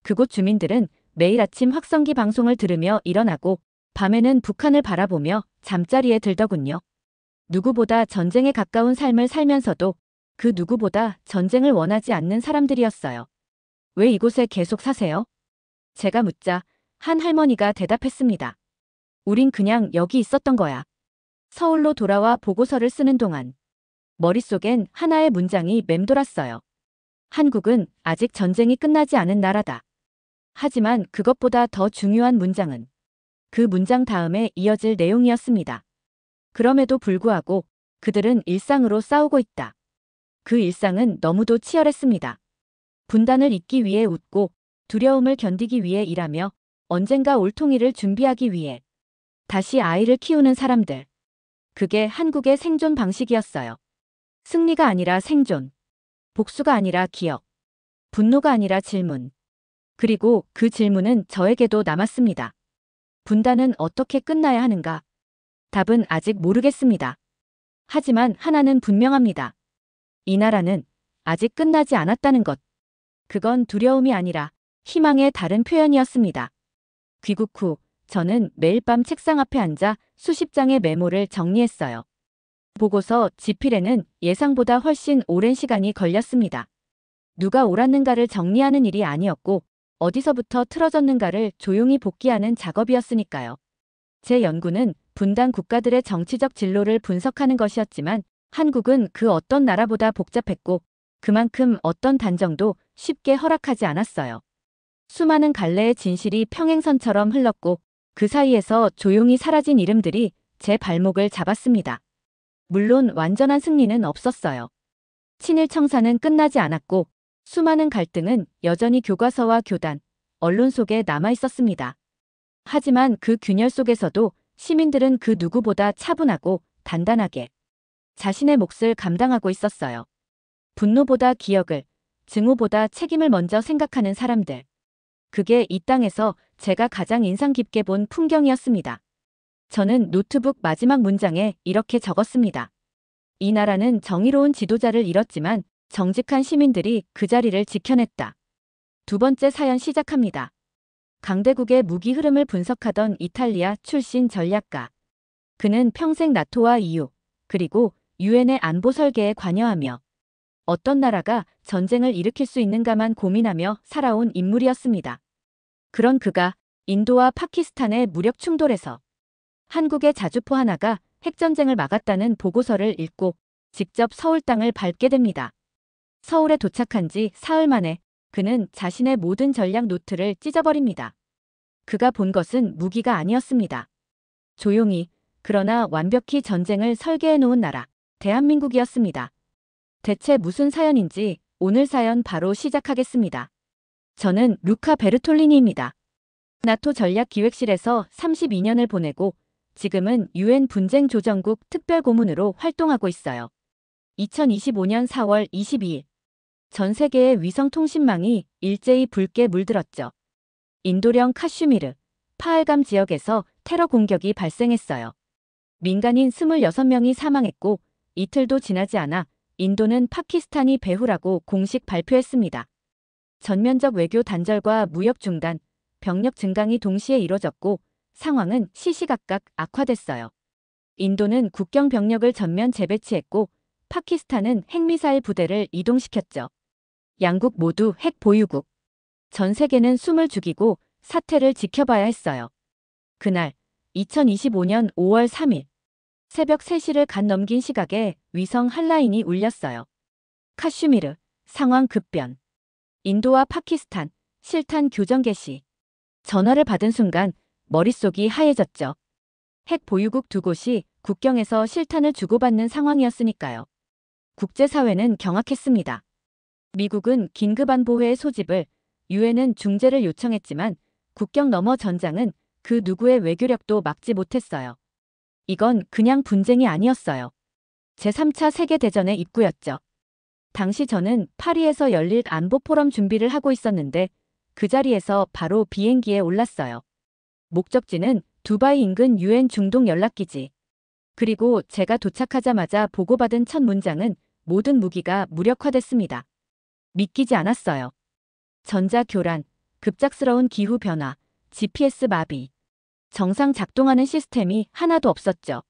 그곳 주민들은 매일 아침 확성기 방송을 들으며 일어나고 밤에는 북한을 바라보며 잠자리에 들더군요. 누구보다 전쟁에 가까운 삶을 살면서도 그 누구보다 전쟁을 원하지 않는 사람들이었어요. 왜 이곳에 계속 사세요? 제가 묻자 한 할머니가 대답했습니다. 우린 그냥 여기 있었던 거야. 서울로 돌아와 보고서를 쓰는 동안 머릿속엔 하나의 문장이 맴돌았어요. 한국은 아직 전쟁이 끝나지 않은 나라다. 하지만 그것보다 더 중요한 문장은 그 문장 다음에 이어질 내용이었습니다. 그럼에도 불구하고 그들은 일상으로 싸우고 있다. 그 일상은 너무도 치열했습니다. 분단을 잇기 위해 웃고 두려움을 견디기 위해 일하며 언젠가 올통일을 준비하기 위해 다시 아이를 키우는 사람들. 그게 한국의 생존 방식이었어요. 승리가 아니라 생존. 복수가 아니라 기억. 분노가 아니라 질문. 그리고 그 질문은 저에게도 남았습니다. 분단은 어떻게 끝나야 하는가? 답은 아직 모르겠습니다. 하지만 하나는 분명합니다. 이 나라는 아직 끝나지 않았다는 것. 그건 두려움이 아니라 희망의 다른 표현이었습니다. 귀국 후 저는 매일 밤 책상 앞에 앉아 수십 장의 메모를 정리했어요. 보고서 집필에는 예상보다 훨씬 오랜 시간이 걸렸습니다. 누가 옳았는가를 정리하는 일이 아니었고 어디서부터 틀어졌는가를 조용히 복귀하는 작업이었으니까요. 제 연구는 분단 국가들의 정치적 진로를 분석하는 것이었지만 한국은 그 어떤 나라보다 복잡했고 그만큼 어떤 단정도 쉽게 허락하지 않았어요. 수많은 갈래의 진실이 평행선처럼 흘렀고 그 사이에서 조용히 사라진 이름들이 제 발목을 잡았습니다. 물론 완전한 승리는 없었어요. 친일 청산은 끝나지 않았고 수많은 갈등은 여전히 교과서와 교단, 언론 속에 남아 있었습니다. 하지만 그 균열 속에서도 시민들은 그 누구보다 차분하고 단단하게 자신의 몫을 감당하고 있었어요. 분노보다 기억을, 증오보다 책임을 먼저 생각하는 사람들. 그게 이 땅에서 제가 가장 인상 깊게 본 풍경이었습니다. 저는 노트북 마지막 문장에 이렇게 적었습니다. 이 나라는 정의로운 지도자를 잃었지만 정직한 시민들이 그 자리를 지켜냈다. 두 번째 사연 시작합니다. 강대국의 무기 흐름을 분석하던 이탈리아 출신 전략가. 그는 평생 나토와 EU, 그리고 유엔의 안보 설계에 관여하며 어떤 나라가 전쟁을 일으킬 수 있는가만 고민하며 살아온 인물이었습니다. 그런 그가 인도와 파키스탄의 무력 충돌에서 한국의 자주포 하나가 핵전쟁을 막았다는 보고서를 읽고 직접 서울 땅을 밟게 됩니다. 서울에 도착한 지 사흘 만에 그는 자신의 모든 전략 노트를 찢어버립니다. 그가 본 것은 무기가 아니었습니다. 조용히, 그러나 완벽히 전쟁을 설계해 놓은 나라, 대한민국이었습니다. 대체 무슨 사연인지 오늘 사연 바로 시작하겠습니다. 저는 루카 베르톨리니입니다. 나토 전략기획실에서 32년을 보내고 지금은 유엔 분쟁조정국 특별고문으로 활동하고 있어요. 2025년 4월 22일 전 세계의 위성통신망이 일제히 붉게 물들었죠. 인도령 카슈미르, 파알감 지역에서 테러 공격이 발생했어요. 민간인 26명이 사망했고 이틀도 지나지 않아 인도는 파키스탄이 배후라고 공식 발표했습니다. 전면적 외교 단절과 무역 중단, 병력 증강이 동시에 이뤄졌고 상황은 시시각각 악화됐어요. 인도는 국경 병력을 전면 재배치했고 파키스탄은 핵미사일 부대를 이동시켰죠. 양국 모두 핵 보유국. 전 세계는 숨을 죽이고 사태를 지켜봐야 했어요. 그날 2025년 5월 3일 새벽 3시를 갓 넘긴 시각에 위성 한 라인이 울렸어요. 카슈미르, 상황 급변. 인도와 파키스탄, 실탄 교전 개시. 전화를 받은 순간 머릿속이 하얘졌죠. 핵 보유국 두 곳이 국경에서 실탄을 주고받는 상황이었으니까요. 국제사회는 경악했습니다. 미국은 긴급안보회의 소집을, 유엔은 중재를 요청했지만 국경 너머 전장은 그 누구의 외교력도 막지 못했어요. 이건 그냥 분쟁이 아니었어요. 제3차 세계대전의 입구였죠. 당시 저는 파리에서 열릴 안보 포럼 준비를 하고 있었는데 그 자리에서 바로 비행기에 올랐어요. 목적지는 두바이 인근 유엔 중동 연락기지. 그리고 제가 도착하자마자 보고받은 첫 문장은 모든 무기가 무력화됐습니다. 믿기지 않았어요. 전자교란, 급작스러운 기후변화, GPS 마비. 정상 작동하는 시스템이 하나도 없었죠.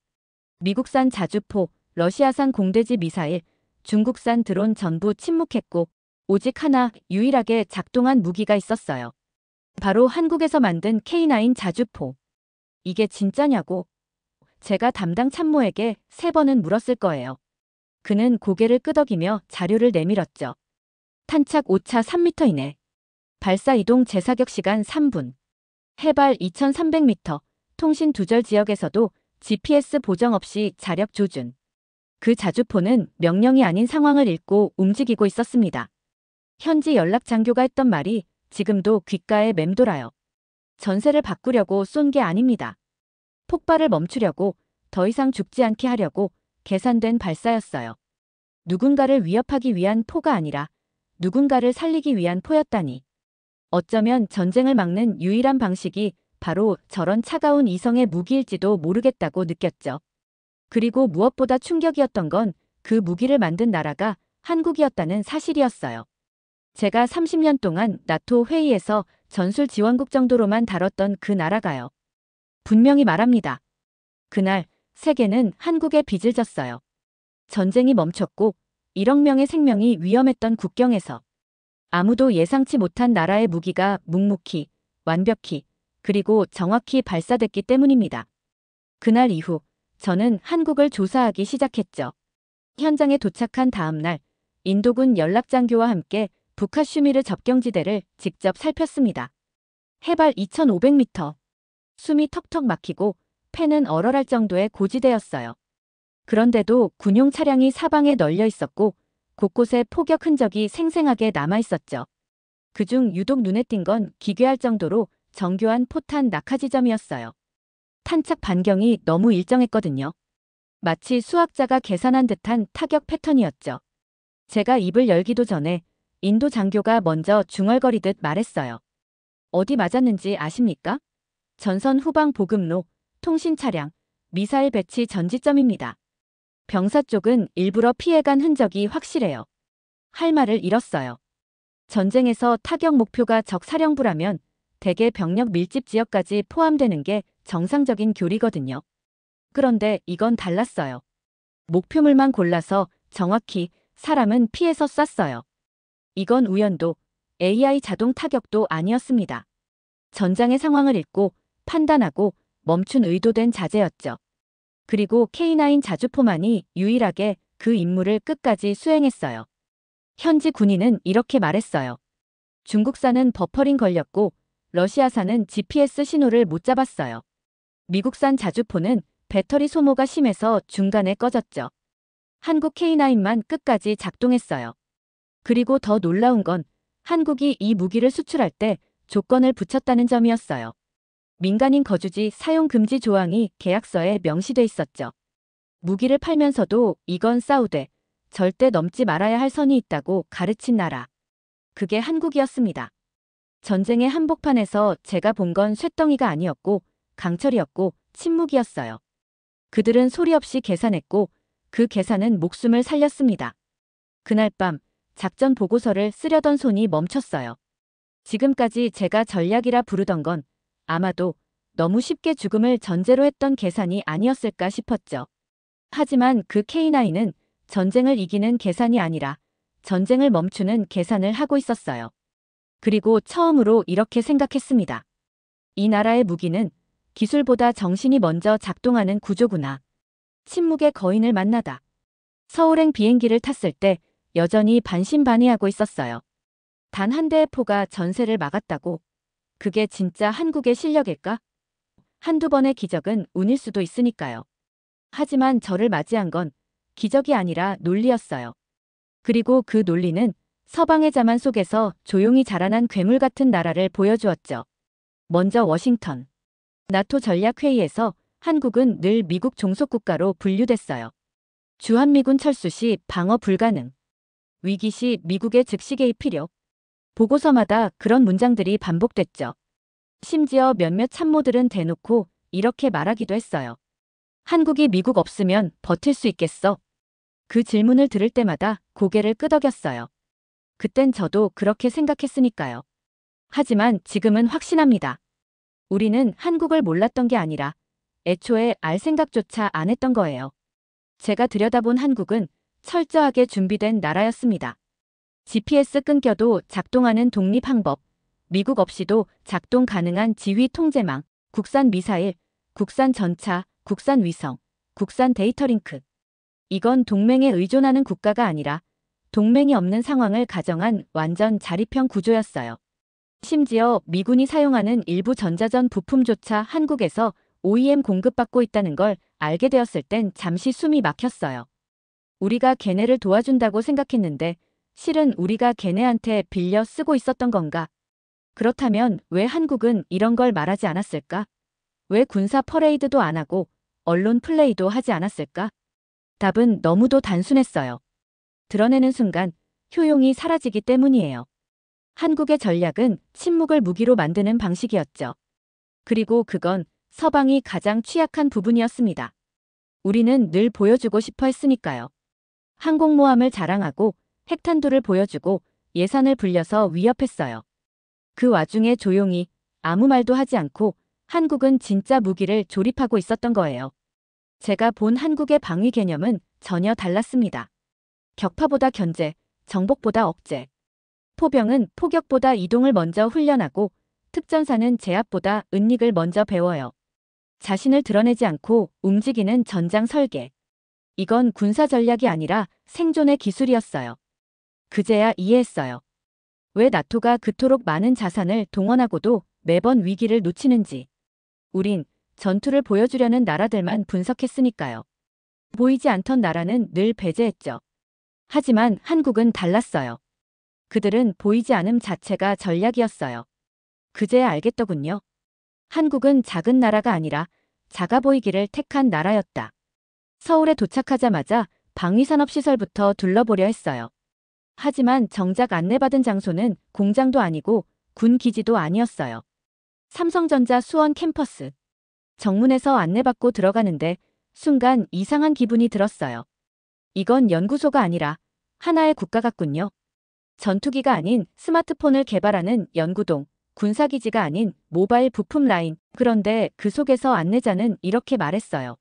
미국산 자주포, 러시아산 공대지 미사일, 중국산 드론 전부 침묵했고 오직 하나 유일하게 작동한 무기가 있었어요. 바로 한국에서 만든 K9 자주포. 이게 진짜냐고 제가 담당 참모에게 3번은 물었을 거예요. 그는 고개를 끄덕이며 자료를 내밀었죠. 탄착 오차 3m 이내. 발사 이동 재사격 시간 3분. 해발 2300m. 통신 두절 지역에서도 GPS 보정 없이 자력 조준. 그 자주포는 명령이 아닌 상황을 읽고 움직이고 있었습니다. 현지 연락 장교가 했던 말이 지금도 귓가에 맴돌아요. 전세를 바꾸려고 쏜 게 아닙니다. 폭발을 멈추려고, 더 이상 죽지 않게 하려고 계산된 발사였어요. 누군가를 위협하기 위한 포가 아니라 누군가를 살리기 위한 포였다니. 어쩌면 전쟁을 막는 유일한 방식이 바로 저런 차가운 이성의 무기일지도 모르겠다고 느꼈죠. 그리고 무엇보다 충격이었던 건 그 무기를 만든 나라가 한국이었다는 사실이었어요. 제가 30년 동안 나토 회의에서 전술 지원국 정도로만 다뤘던 그 나라가요. 분명히 말합니다. 그날 세계는 한국에 빚을 졌어요. 전쟁이 멈췄고 1억 명의 생명이 위험했던 국경에서 아무도 예상치 못한 나라의 무기가 묵묵히, 완벽히, 그리고 정확히 발사됐기 때문입니다. 그날 이후 저는 한국을 조사하기 시작했죠. 현장에 도착한 다음 날 인도군 연락장교와 함께 북카슈미르 접경지대를 직접 살폈습니다. 해발 2500m. 숨이 턱턱 막히고 폐는 얼얼할 정도의 고지대였어요. 그런데도 군용 차량이 사방에 널려 있었고 곳곳에 포격 흔적이 생생하게 남아 있었죠. 그중 유독 눈에 띈 건 기괴할 정도로 정교한 포탄 낙하 지점이었어요. 탄착 반경이 너무 일정했거든요. 마치 수학자가 계산한 듯한 타격 패턴이었죠. 제가 입을 열기도 전에 인도 장교가 먼저 중얼거리듯 말했어요. 어디 맞았는지 아십니까? 전선 후방 보급로, 통신 차량, 미사일 배치 전지점입니다. 병사 쪽은 일부러 피해간 흔적이 확실해요. 할 말을 잃었어요. 전쟁에서 타격 목표가 적 사령부라면 대개 병력 밀집 지역까지 포함되는 게 정상적인 교리거든요. 그런데 이건 달랐어요. 목표물만 골라서 정확히 사람은 피해서 쐈어요. 이건 우연도, AI 자동 타격도 아니었습니다. 전장의 상황을 읽고 판단하고 멈춘 의도된 자제였죠. 그리고 K9 자주포만이 유일하게 그 임무를 끝까지 수행했어요. 현지 군인은 이렇게 말했어요. 중국산은 버퍼링 걸렸고 러시아산은 GPS 신호를 못 잡았어요. 미국산 자주포는 배터리 소모가 심해서 중간에 꺼졌죠. 한국 K9만 끝까지 작동했어요. 그리고 더 놀라운 건 한국이 이 무기를 수출할 때 조건을 붙였다는 점이었어요. 민간인 거주지 사용 금지 조항이 계약서에 명시돼 있었죠. 무기를 팔면서도 이건 싸우되 절대 넘지 말아야 할 선이 있다고 가르친 나라. 그게 한국이었습니다. 전쟁의 한복판에서 제가 본 건 쇳덩이가 아니었고 강철이었고 침묵이었어요. 그들은 소리 없이 계산했고 그 계산은 목숨을 살렸습니다. 그날 밤 작전 보고서를 쓰려던 손이 멈췄어요. 지금까지 제가 전략이라 부르던 건 아마도 너무 쉽게 죽음을 전제로 했던 계산이 아니었을까 싶었죠. 하지만 그 K9은 전쟁을 이기는 계산이 아니라 전쟁을 멈추는 계산을 하고 있었어요. 그리고 처음으로 이렇게 생각했습니다. 이 나라의 무기는 기술보다 정신이 먼저 작동하는 구조구나. 침묵의 거인을 만나다. 서울행 비행기를 탔을 때 여전히 반신반의하고 있었어요. 단 한 대의 포가 전세를 막았다고? 그게 진짜 한국의 실력일까? 한두 번의 기적은 운일 수도 있으니까요. 하지만 저를 맞이한 건 기적이 아니라 논리였어요. 그리고 그 논리는 서방의 자만 속에서 조용히 자라난 괴물 같은 나라를 보여주었죠. 먼저 워싱턴. 나토 전략회의에서 한국은 늘 미국 종속국가로 분류됐어요. 주한미군 철수 시 방어 불가능. 위기 시 미국의 즉시 개입 필요. 보고서마다 그런 문장들이 반복됐죠. 심지어 몇몇 참모들은 대놓고 이렇게 말하기도 했어요. 한국이 미국 없으면 버틸 수 있겠어? 그 질문을 들을 때마다 고개를 끄덕였어요. 그땐 저도 그렇게 생각했으니까요. 하지만 지금은 확신합니다. 우리는 한국을 몰랐던 게 아니라 애초에 알 생각조차 안 했던 거예요. 제가 들여다본 한국은 철저하게 준비된 나라였습니다. GPS 끊겨도 작동하는 독립항법, 미국 없이도 작동 가능한 지휘 통제망, 국산 미사일, 국산 전차, 국산 위성, 국산 데이터 링크. 이건 동맹에 의존하는 국가가 아니라 동맹이 없는 상황을 가정한 완전 자립형 구조였어요. 심지어 미군이 사용하는 일부 전자전 부품조차 한국에서 OEM 공급받고 있다는 걸 알게 되었을 땐 잠시 숨이 막혔어요. 우리가 걔네를 도와준다고 생각했는데 실은 우리가 걔네한테 빌려 쓰고 있었던 건가? 그렇다면 왜 한국은 이런 걸 말하지 않았을까? 왜 군사 퍼레이드도 안 하고 언론 플레이도 하지 않았을까? 답은 너무도 단순했어요. 드러내는 순간 효용이 사라지기 때문이에요. 한국의 전략은 침묵을 무기로 만드는 방식이었죠. 그리고 그건 서방이 가장 취약한 부분이었습니다. 우리는 늘 보여주고 싶어 했으니까요. 항공모함을 자랑하고 핵탄두를 보여주고 예산을 불려서 위협했어요. 그 와중에 조용히 아무 말도 하지 않고 한국은 진짜 무기를 조립하고 있었던 거예요. 제가 본 한국의 방위 개념은 전혀 달랐습니다. 격파보다 견제, 정복보다 억제. 포병은 포격보다 이동을 먼저 훈련하고 특전사는 제압보다 은닉을 먼저 배워요. 자신을 드러내지 않고 움직이는 전장 설계. 이건 군사 전략이 아니라 생존의 기술이었어요. 그제야 이해했어요. 왜 나토가 그토록 많은 자산을 동원하고도 매번 위기를 놓치는지. 우린 전투를 보여주려는 나라들만 분석했으니까요. 보이지 않던 나라는 늘 배제했죠. 하지만 한국은 달랐어요. 그들은 보이지 않음 자체가 전략이었어요. 그제야 알겠더군요. 한국은 작은 나라가 아니라 작아 보이기를 택한 나라였다. 서울에 도착하자마자 방위산업시설부터 둘러보려 했어요. 하지만 정작 안내받은 장소는 공장도 아니고 군 기지도 아니었어요. 삼성전자 수원 캠퍼스. 정문에서 안내받고 들어가는데 순간 이상한 기분이 들었어요. 이건 연구소가 아니라 하나의 국가 같군요. 전투기가 아닌 스마트폰을 개발하는 연구동, 군사기지가 아닌 모바일 부품 라인. 그런데 그 속에서 안내자는 이렇게 말했어요.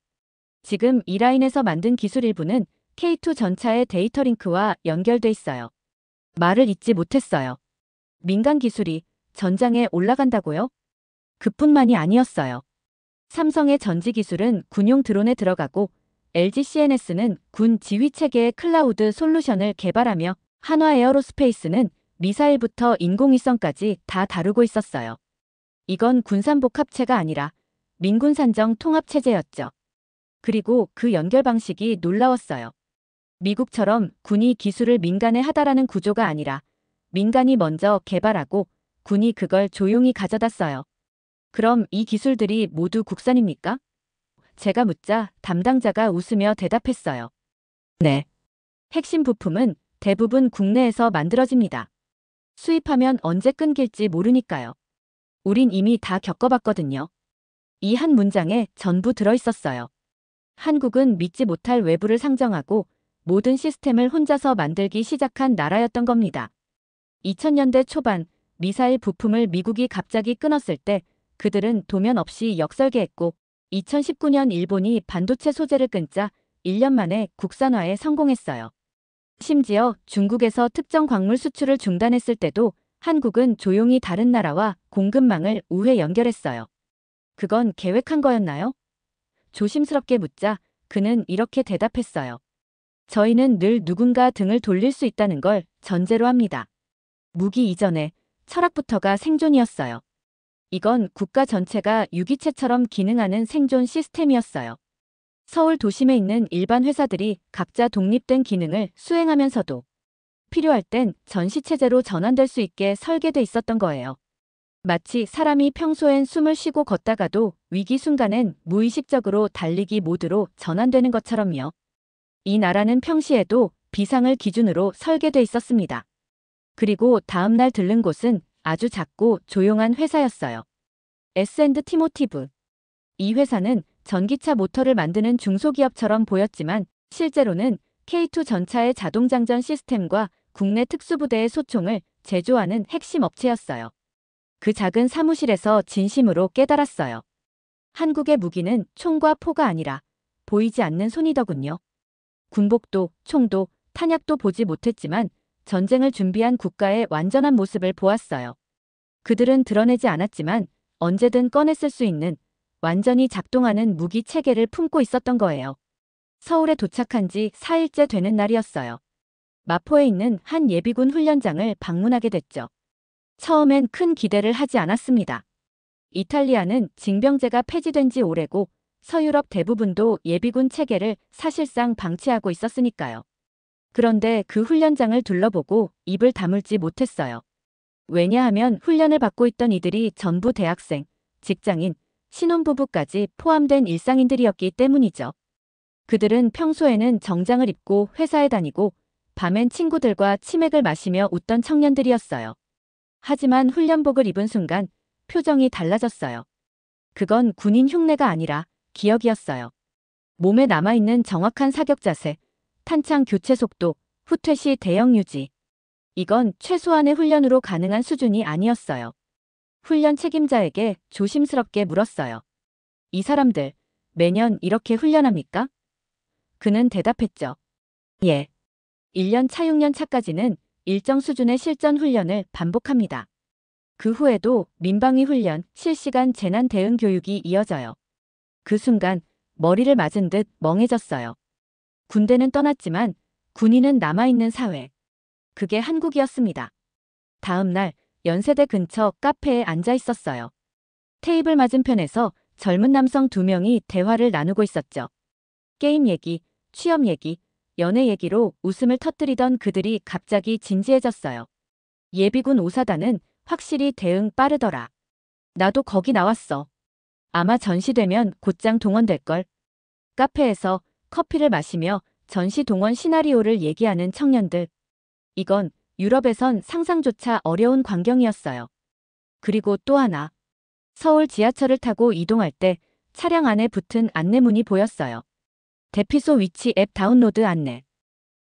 지금 이 라인에서 만든 기술 일부는 K2 전차의 데이터 링크와 연결돼 있어요. 말을 잇지 못했어요. 민간 기술이 전장에 올라간다고요? 그뿐만이 아니었어요. 삼성의 전지 기술은 군용 드론에 들어가고 LG CNS는 군 지휘 체계의 클라우드 솔루션을 개발하며 한화 에어로스페이스는 미사일부터 인공위성까지 다 다루고 있었어요. 이건 군산복합체가 아니라 민군산정 통합체제였죠. 그리고 그 연결 방식이 놀라웠어요. 미국처럼 군이 기술을 민간에 하다라는 구조가 아니라 민간이 먼저 개발하고 군이 그걸 조용히 가져다 써요. 그럼 이 기술들이 모두 국산입니까? 제가 묻자 담당자가 웃으며 대답했어요. 네. 핵심 부품은 대부분 국내에서 만들어집니다. 수입하면 언제 끊길지 모르니까요. 우린 이미 다 겪어봤거든요. 이 한 문장에 전부 들어있었어요. 한국은 믿지 못할 외부를 상정하고 모든 시스템을 혼자서 만들기 시작한 나라였던 겁니다. 2000년대 초반 미사일 부품을 미국이 갑자기 끊었을 때 그들은 도면 없이 역설계했고 2019년 일본이 반도체 소재를 끊자 1년 만에 국산화에 성공했어요. 심지어 중국에서 특정 광물 수출을 중단했을 때도 한국은 조용히 다른 나라와 공급망을 우회 연결했어요. 그건 계획한 거였나요? 조심스럽게 묻자 그는 이렇게 대답했어요. 저희는 늘 누군가 등을 돌릴 수 있다는 걸 전제로 합니다. 무기 이전에 철학부터가 생존이었어요. 이건 국가 전체가 유기체처럼 기능하는 생존 시스템이었어요. 서울 도심에 있는 일반 회사들이 각자 독립된 기능을 수행하면서도 필요할 땐 전시체제로 전환될 수 있게 설계돼 있었던 거예요. 마치 사람이 평소엔 숨을 쉬고 걷다가도 위기 순간엔 무의식적으로 달리기 모드로 전환되는 것처럼요. 이 나라는 평시에도 비상을 기준으로 설계돼 있었습니다. 그리고 다음날 들른 곳은 아주 작고 조용한 회사였어요. S&T 티모티브. 이 회사는 전기차 모터를 만드는 중소기업처럼 보였지만 실제로는 K2 전차의 자동장전 시스템과 국내 특수부대의 소총을 제조하는 핵심 업체였어요. 그 작은 사무실에서 진심으로 깨달았어요. 한국의 무기는 총과 포가 아니라 보이지 않는 손이더군요. 군복도, 총도, 탄약도 보지 못했지만 전쟁을 준비한 국가의 완전한 모습을 보았어요. 그들은 드러내지 않았지만 언제든 꺼내 쓸 수 있는 완전히 작동하는 무기 체계를 품고 있었던 거예요. 서울에 도착한 지 4일째 되는 날이었어요. 마포에 있는 한 예비군 훈련장을 방문하게 됐죠. 처음엔 큰 기대를 하지 않았습니다. 이탈리아는 징병제가 폐지된 지 오래고 서유럽 대부분도 예비군 체계를 사실상 방치하고 있었으니까요. 그런데 그 훈련장을 둘러보고 입을 다물지 못했어요. 왜냐하면 훈련을 받고 있던 이들이 전부 대학생, 직장인, 신혼부부까지 포함된 일상인들이었기 때문이죠. 그들은 평소에는 정장을 입고 회사에 다니고 밤엔 친구들과 치맥을 마시며 웃던 청년들이었어요. 하지만 훈련복을 입은 순간 표정이 달라졌어요. 그건 군인 흉내가 아니라 기억이었어요. 몸에 남아있는 정확한 사격 자세, 탄창 교체 속도, 후퇴 시 대형 유지. 이건 최소한의 훈련으로 가능한 수준이 아니었어요. 훈련 책임자에게 조심스럽게 물었어요. 이 사람들 매년 이렇게 훈련합니까? 그는 대답했죠. 예. 1년 차 6년 차까지는 일정 수준의 실전 훈련을 반복합니다. 그 후에도 민방위 훈련, 실시간 재난 대응 교육이 이어져요. 그 순간 머리를 맞은 듯 멍해졌어요. 군대는 떠났지만 군인은 남아있는 사회. 그게 한국이었습니다. 다음 날 연세대 근처 카페에 앉아 있었어요. 테이블 맞은편에서 젊은 남성 2명이 대화를 나누고 있었죠. 게임 얘기, 취업 얘기, 연애 얘기로 웃음을 터뜨리던 그들이 갑자기 진지해졌어요. 예비군 오사단은 확실히 대응 빠르더라. 나도 거기 나왔어. 아마 전시되면 곧장 동원될걸. 카페에서 커피를 마시며 전시 동원 시나리오를 얘기하는 청년들. 이건 유럽에선 상상조차 어려운 광경이었어요. 그리고 또 하나. 서울 지하철을 타고 이동할 때 차량 안에 붙은 안내문이 보였어요. 대피소 위치 앱 다운로드 안내.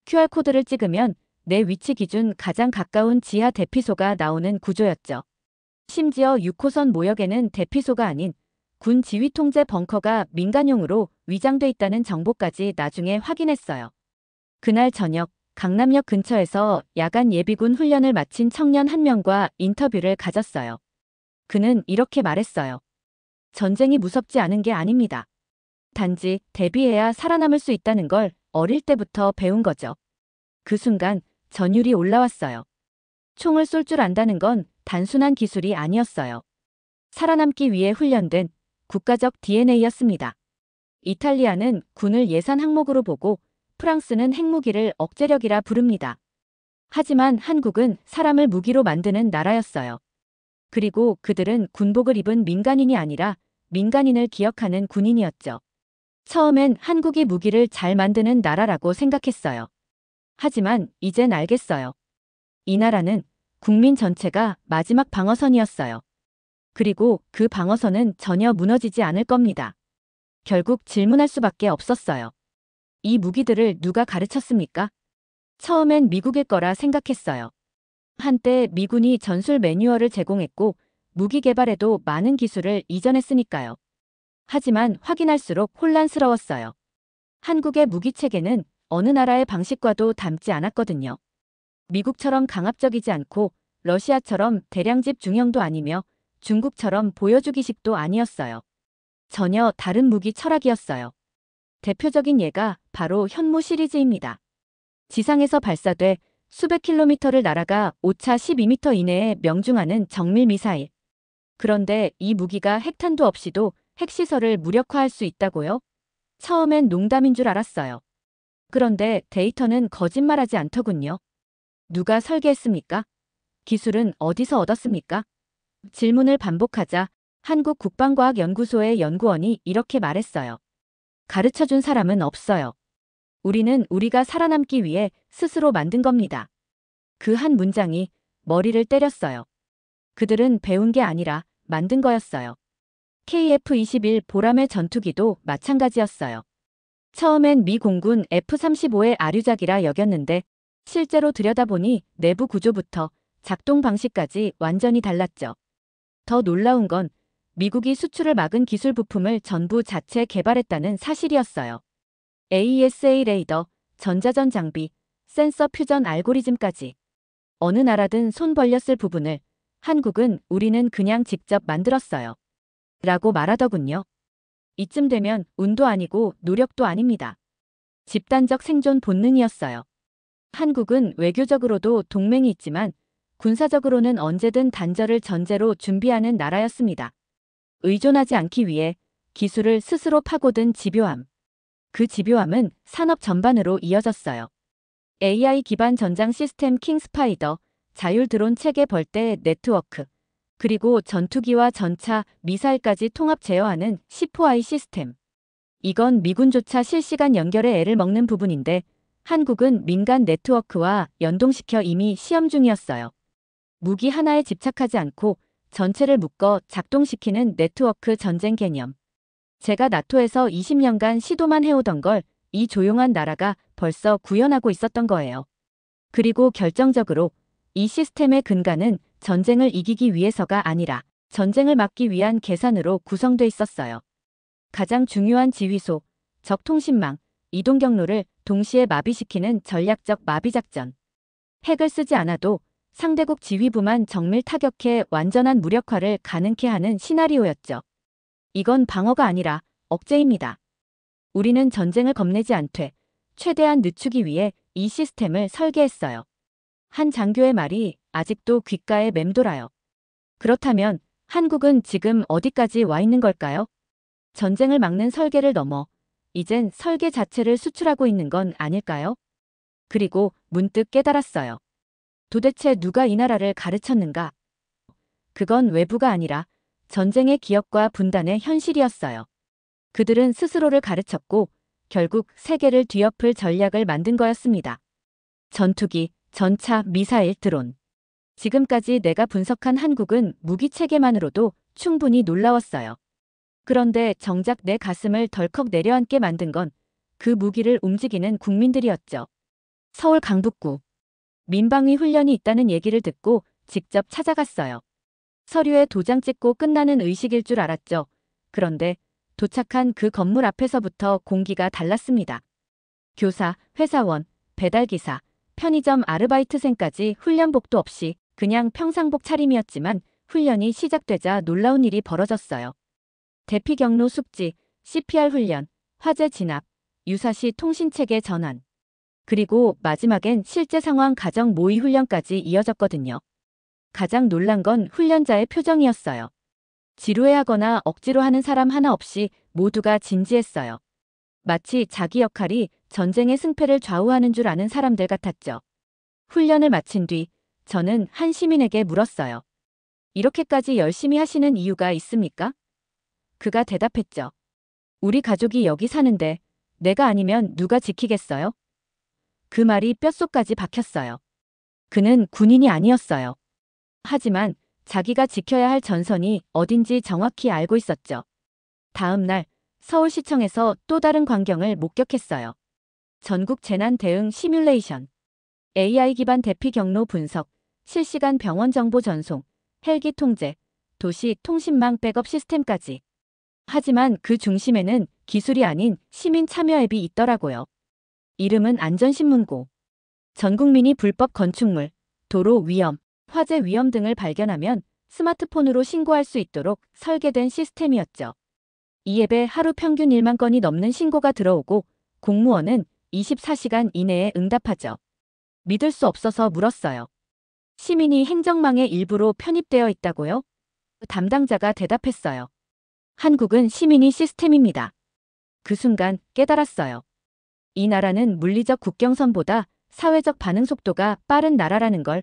QR코드를 찍으면 내 위치 기준 가장 가까운 지하 대피소가 나오는 구조였죠. 심지어 6호선 모역에는 대피소가 아닌 군 지휘 통제 벙커가 민간용으로 위장돼 있다는 정보까지 나중에 확인했어요. 그날 저녁 강남역 근처에서 야간 예비군 훈련을 마친 청년 한 명과 인터뷰를 가졌어요. 그는 이렇게 말했어요. 전쟁이 무섭지 않은 게 아닙니다. 단지 대비해야 살아남을 수 있다는 걸 어릴 때부터 배운 거죠. 그 순간 전율이 올라왔어요. 총을 쏠 줄 안다는 건 단순한 기술이 아니었어요. 살아남기 위해 훈련된 국가적 DNA였습니다. 이탈리아는 군을 예산 항목으로 보고 프랑스는 핵무기를 억제력이라 부릅니다. 하지만 한국은 사람을 무기로 만드는 나라였어요. 그리고 그들은 군복을 입은 민간인이 아니라 민간인을 기억하는 군인이었죠. 처음엔 한국이 무기를 잘 만드는 나라라고 생각했어요. 하지만 이젠 알겠어요. 이 나라는 국민 전체가 마지막 방어선이었어요. 그리고 그 방어선은 전혀 무너지지 않을 겁니다. 결국 질문할 수밖에 없었어요. 이 무기들을 누가 가르쳤습니까? 처음엔 미국일 거라 생각했어요. 한때 미군이 전술 매뉴얼을 제공했고 무기 개발에도 많은 기술을 이전했으니까요. 하지만 확인할수록 혼란스러웠어요. 한국의 무기 체계는 어느 나라의 방식과도 닮지 않았거든요. 미국처럼 강압적이지 않고 러시아처럼 대량집 중형도 아니며 중국처럼 보여주기식도 아니었어요. 전혀 다른 무기 철학이었어요. 대표적인 예가 바로 현무 시리즈입니다. 지상에서 발사돼 수백 킬로미터를 날아가 오차 12m 이내에 명중하는 정밀 미사일. 그런데 이 무기가 핵탄두 없이도 핵시설을 무력화할 수 있다고요? 처음엔 농담인 줄 알았어요. 그런데 데이터는 거짓말하지 않더군요. 누가 설계했습니까? 기술은 어디서 얻었습니까? 질문을 반복하자 한국국방과학연구소의 연구원이 이렇게 말했어요. 가르쳐준 사람은 없어요. 우리는 우리가 살아남기 위해 스스로 만든 겁니다. 그 한 문장이 머리를 때렸어요. 그들은 배운 게 아니라 만든 거였어요. KF-21 보람의 전투기도 마찬가지였어요. 처음엔 미 공군 F-35의 아류작이라 여겼는데 실제로 들여다보니 내부 구조부터 작동 방식까지 완전히 달랐죠. 더 놀라운 건 미국이 수출을 막은 기술 부품을 전부 자체 개발했다는 사실이었어요. AESA 레이더, 전자전 장비, 센서 퓨전 알고리즘까지. 어느 나라든 손 벌렸을 부분을 한국은 우리는 그냥 직접 만들었어요. 라고 말하더군요. 이쯤 되면 운도 아니고 노력도 아닙니다. 집단적 생존 본능이었어요. 한국은 외교적으로도 동맹이 있지만 군사적으로는 언제든 단절을 전제로 준비하는 나라였습니다. 의존하지 않기 위해 기술을 스스로 파고든 집요함. 그 집요함은 산업 전반으로 이어졌어요. AI 기반 전장 시스템 킹스파이더, 자율 드론 체계 벌떼 네트워크, 그리고 전투기와 전차, 미사일까지 통합 제어하는 C4I 시스템. 이건 미군조차 실시간 연결에 애를 먹는 부분인데 한국은 민간 네트워크와 연동시켜 이미 시험 중이었어요. 무기 하나에 집착하지 않고 전체를 묶어 작동시키는 네트워크 전쟁 개념. 제가 나토에서 20년간 시도만 해오던 걸 이 조용한 나라가 벌써 구현하고 있었던 거예요. 그리고 결정적으로 이 시스템의 근간은 전쟁을 이기기 위해서가 아니라 전쟁을 막기 위한 계산으로 구성돼 있었어요. 가장 중요한 지휘소, 적 통신망, 이동 경로를 동시에 마비시키는 전략적 마비작전. 핵을 쓰지 않아도 상대국 지휘부만 정밀 타격해 완전한 무력화를 가능케 하는 시나리오였죠. 이건 방어가 아니라 억제입니다. 우리는 전쟁을 겁내지 않되 최대한 늦추기 위해 이 시스템을 설계했어요. 한 장교의 말이 아직도 귓가에 맴돌아요. 그렇다면 한국은 지금 어디까지 와 있는 걸까요? 전쟁을 막는 설계를 넘어 이젠 설계 자체를 수출하고 있는 건 아닐까요? 그리고 문득 깨달았어요. 도대체 누가 이 나라를 가르쳤는가? 그건 외부가 아니라 전쟁의 기억과 분단의 현실이었어요. 그들은 스스로를 가르쳤고 결국 세계를 뒤엎을 전략을 만든 거였습니다. 전투기, 전차, 미사일, 드론. 지금까지 내가 분석한 한국은 무기 체계만으로도 충분히 놀라웠어요. 그런데 정작 내 가슴을 덜컥 내려앉게 만든 건 그 무기를 움직이는 국민들이었죠. 서울 강북구. 민방위 훈련이 있다는 얘기를 듣고 직접 찾아갔어요. 서류에 도장 찍고 끝나는 의식일 줄 알았죠. 그런데 도착한 그 건물 앞에서부터 공기가 달랐습니다. 교사, 회사원, 배달기사, 편의점 아르바이트생까지 훈련복도 없이 그냥 평상복 차림이었지만 훈련이 시작되자 놀라운 일이 벌어졌어요. 대피 경로 숙지, CPR 훈련, 화재 진압, 유사시 통신체계 전환. 그리고 마지막엔 실제 상황 가정 모의 훈련까지 이어졌거든요. 가장 놀란 건 훈련자의 표정이었어요. 지루해하거나 억지로 하는 사람 하나 없이 모두가 진지했어요. 마치 자기 역할이 전쟁의 승패를 좌우하는 줄 아는 사람들 같았죠. 훈련을 마친 뒤 저는 한 시민에게 물었어요. 이렇게까지 열심히 하시는 이유가 있습니까? 그가 대답했죠. 우리 가족이 여기 사는데 내가 아니면 누가 지키겠어요? 그 말이 뼛속까지 박혔어요. 그는 군인이 아니었어요. 하지만 자기가 지켜야 할 전선이 어딘지 정확히 알고 있었죠. 다음 날 서울시청에서 또 다른 광경을 목격했어요. 전국 재난 대응 시뮬레이션, AI 기반 대피 경로 분석, 실시간 병원 정보 전송, 헬기 통제, 도시 통신망 백업 시스템까지. 하지만 그 중심에는 기술이 아닌 시민 참여 앱이 있더라고요. 이름은 안전신문고. 전 국민이 불법 건축물, 도로 위험, 화재 위험 등을 발견하면 스마트폰으로 신고할 수 있도록 설계된 시스템이었죠. 이 앱에 하루 평균 1만 건이 넘는 신고가 들어오고 공무원은 24시간 이내에 응답하죠. 믿을 수 없어서 물었어요. 시민이 행정망의 일부로 편입되어 있다고요? 담당자가 대답했어요. 한국은 시민이 시스템입니다. 그 순간 깨달았어요. 이 나라는 물리적 국경선보다 사회적 반응 속도가 빠른 나라라는 걸.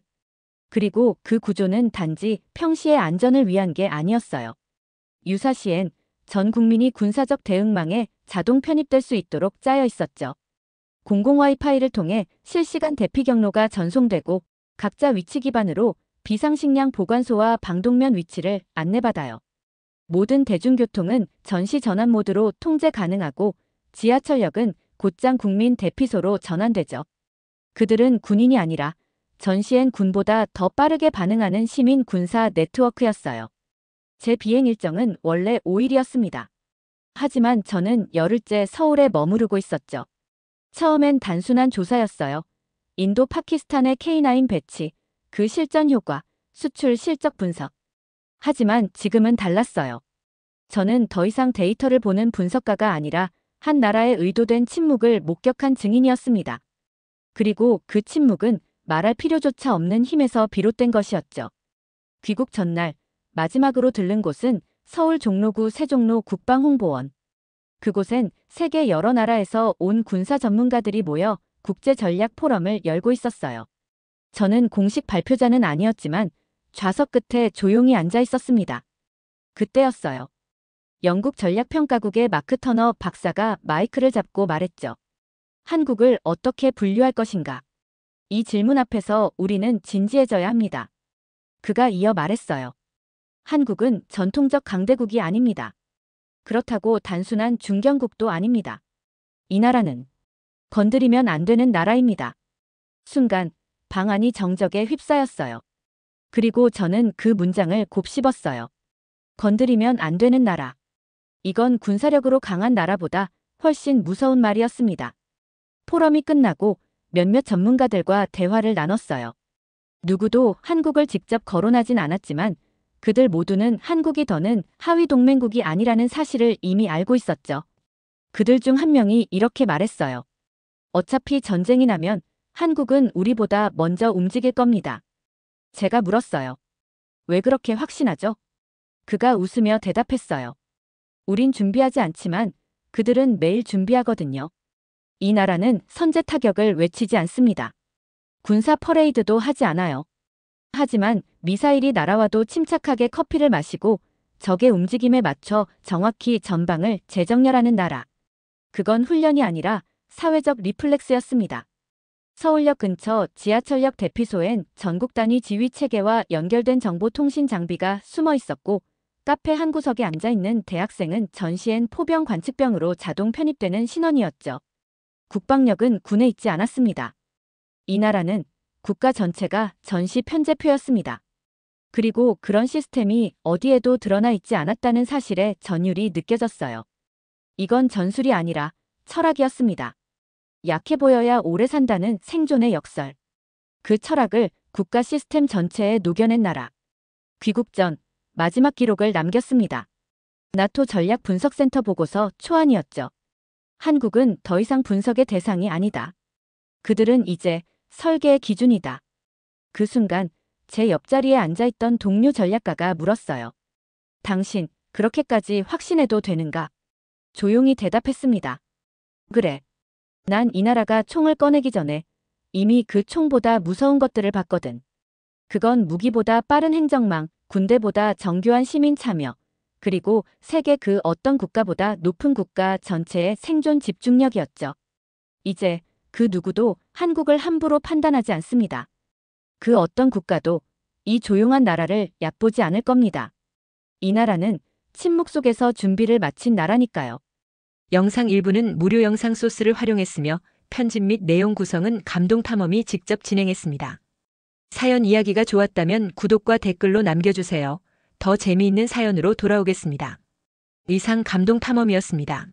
그리고 그 구조는 단지 평시의 안전을 위한 게 아니었어요. 유사시엔 전 국민이 군사적 대응망에 자동 편입될 수 있도록 짜여 있었죠. 공공 와이파이를 통해 실시간 대피 경로가 전송되고 각자 위치 기반으로 비상식량 보관소와 방독면 위치를 안내받아요. 모든 대중교통은 전시 전환 모드로 통제 가능하고 지하철역은 곧장 국민 대피소로 전환되죠. 그들은 군인이 아니라 전시엔 군보다 더 빠르게 반응하는 시민 군사 네트워크였어요. 제 비행 일정은 원래 5일이었습니다. 하지만 저는 열흘째 서울에 머무르고 있었죠. 처음엔 단순한 조사였어요. 인도 파키스탄의 K9 배치, 그 실전 효과, 수출 실적 분석. 하지만 지금은 달랐어요. 저는 더 이상 데이터를 보는 분석가가 아니라 한 나라의 의도된 침묵을 목격한 증인이었습니다. 그리고 그 침묵은 말할 필요조차 없는 힘에서 비롯된 것이었죠. 귀국 전날 마지막으로 들른 곳은 서울 종로구 세종로 국방홍보원. 그곳엔 세계 여러 나라에서 온 군사 전문가들이 모여 국제전략 포럼을 열고 있었어요. 저는 공식 발표자는 아니었지만 좌석 끝에 조용히 앉아 있었습니다. 그때였어요. 영국 전략평가국의 마크 터너 박사가 마이크를 잡고 말했죠. 한국을 어떻게 분류할 것인가? 이 질문 앞에서 우리는 진지해져야 합니다. 그가 이어 말했어요. 한국은 전통적 강대국이 아닙니다. 그렇다고 단순한 중견국도 아닙니다. 이 나라는 건드리면 안 되는 나라입니다. 순간 방안이 정적에 휩싸였어요. 그리고 저는 그 문장을 곱씹었어요. 건드리면 안 되는 나라. 이건 군사력으로 강한 나라보다 훨씬 무서운 말이었습니다. 포럼이 끝나고 몇몇 전문가들과 대화를 나눴어요. 누구도 한국을 직접 거론하진 않았지만 그들 모두는 한국이 더는 하위 동맹국이 아니라는 사실을 이미 알고 있었죠. 그들 중 한 명이 이렇게 말했어요. 어차피 전쟁이 나면 한국은 우리보다 먼저 움직일 겁니다. 제가 물었어요. 왜 그렇게 확신하죠? 그가 웃으며 대답했어요. 우린 준비하지 않지만 그들은 매일 준비하거든요. 이 나라는 선제 타격을 외치지 않습니다. 군사 퍼레이드도 하지 않아요. 하지만 미사일이 날아와도 침착하게 커피를 마시고 적의 움직임에 맞춰 정확히 전방을 재정렬하는 나라. 그건 훈련이 아니라 사회적 리플렉스였습니다. 서울역 근처 지하철역 대피소엔 전국 단위 지휘 체계와 연결된 정보통신 장비가 숨어 있었고 카페 한 구석에 앉아있는 대학생은 전시엔 포병 관측병으로 자동 편입되는 신원이었죠. 국방력은 군에 있지 않았습니다. 이 나라는 국가 전체가 전시 편제표였습니다. 그리고 그런 시스템이 어디에도 드러나 있지 않았다는 사실에 전율이 느껴졌어요. 이건 전술이 아니라 철학이었습니다. 약해 보여야 오래 산다는 생존의 역설. 그 철학을 국가 시스템 전체에 녹여낸 나라. 귀국 전 마지막 기록을 남겼습니다. 나토 전략분석센터 보고서 초안이었죠. 한국은 더 이상 분석의 대상이 아니다. 그들은 이제 설계의 기준이다. 그 순간 제 옆자리에 앉아있던 동료 전략가가 물었어요. 당신 그렇게까지 확신해도 되는가? 조용히 대답했습니다. 그래. 난 이 나라가 총을 꺼내기 전에 이미 그 총보다 무서운 것들을 봤거든. 그건 무기보다 빠른 행정망, 군대보다 정교한 시민 참여, 그리고 세계 그 어떤 국가보다 높은 국가 전체의 생존 집중력이었죠. 이제 그 누구도 한국을 함부로 판단하지 않습니다. 그 어떤 국가도 이 조용한 나라를 얕보지 않을 겁니다. 이 나라는 침묵 속에서 준비를 마친 나라니까요. 영상 일부는 무료 영상 소스를 활용했으며 편집 및 내용 구성은 감동탐험이 직접 진행했습니다. 사연 이야기가 좋았다면 구독과 댓글로 남겨주세요. 더 재미있는 사연으로 돌아오겠습니다. 이상 감동탐험이었습니다.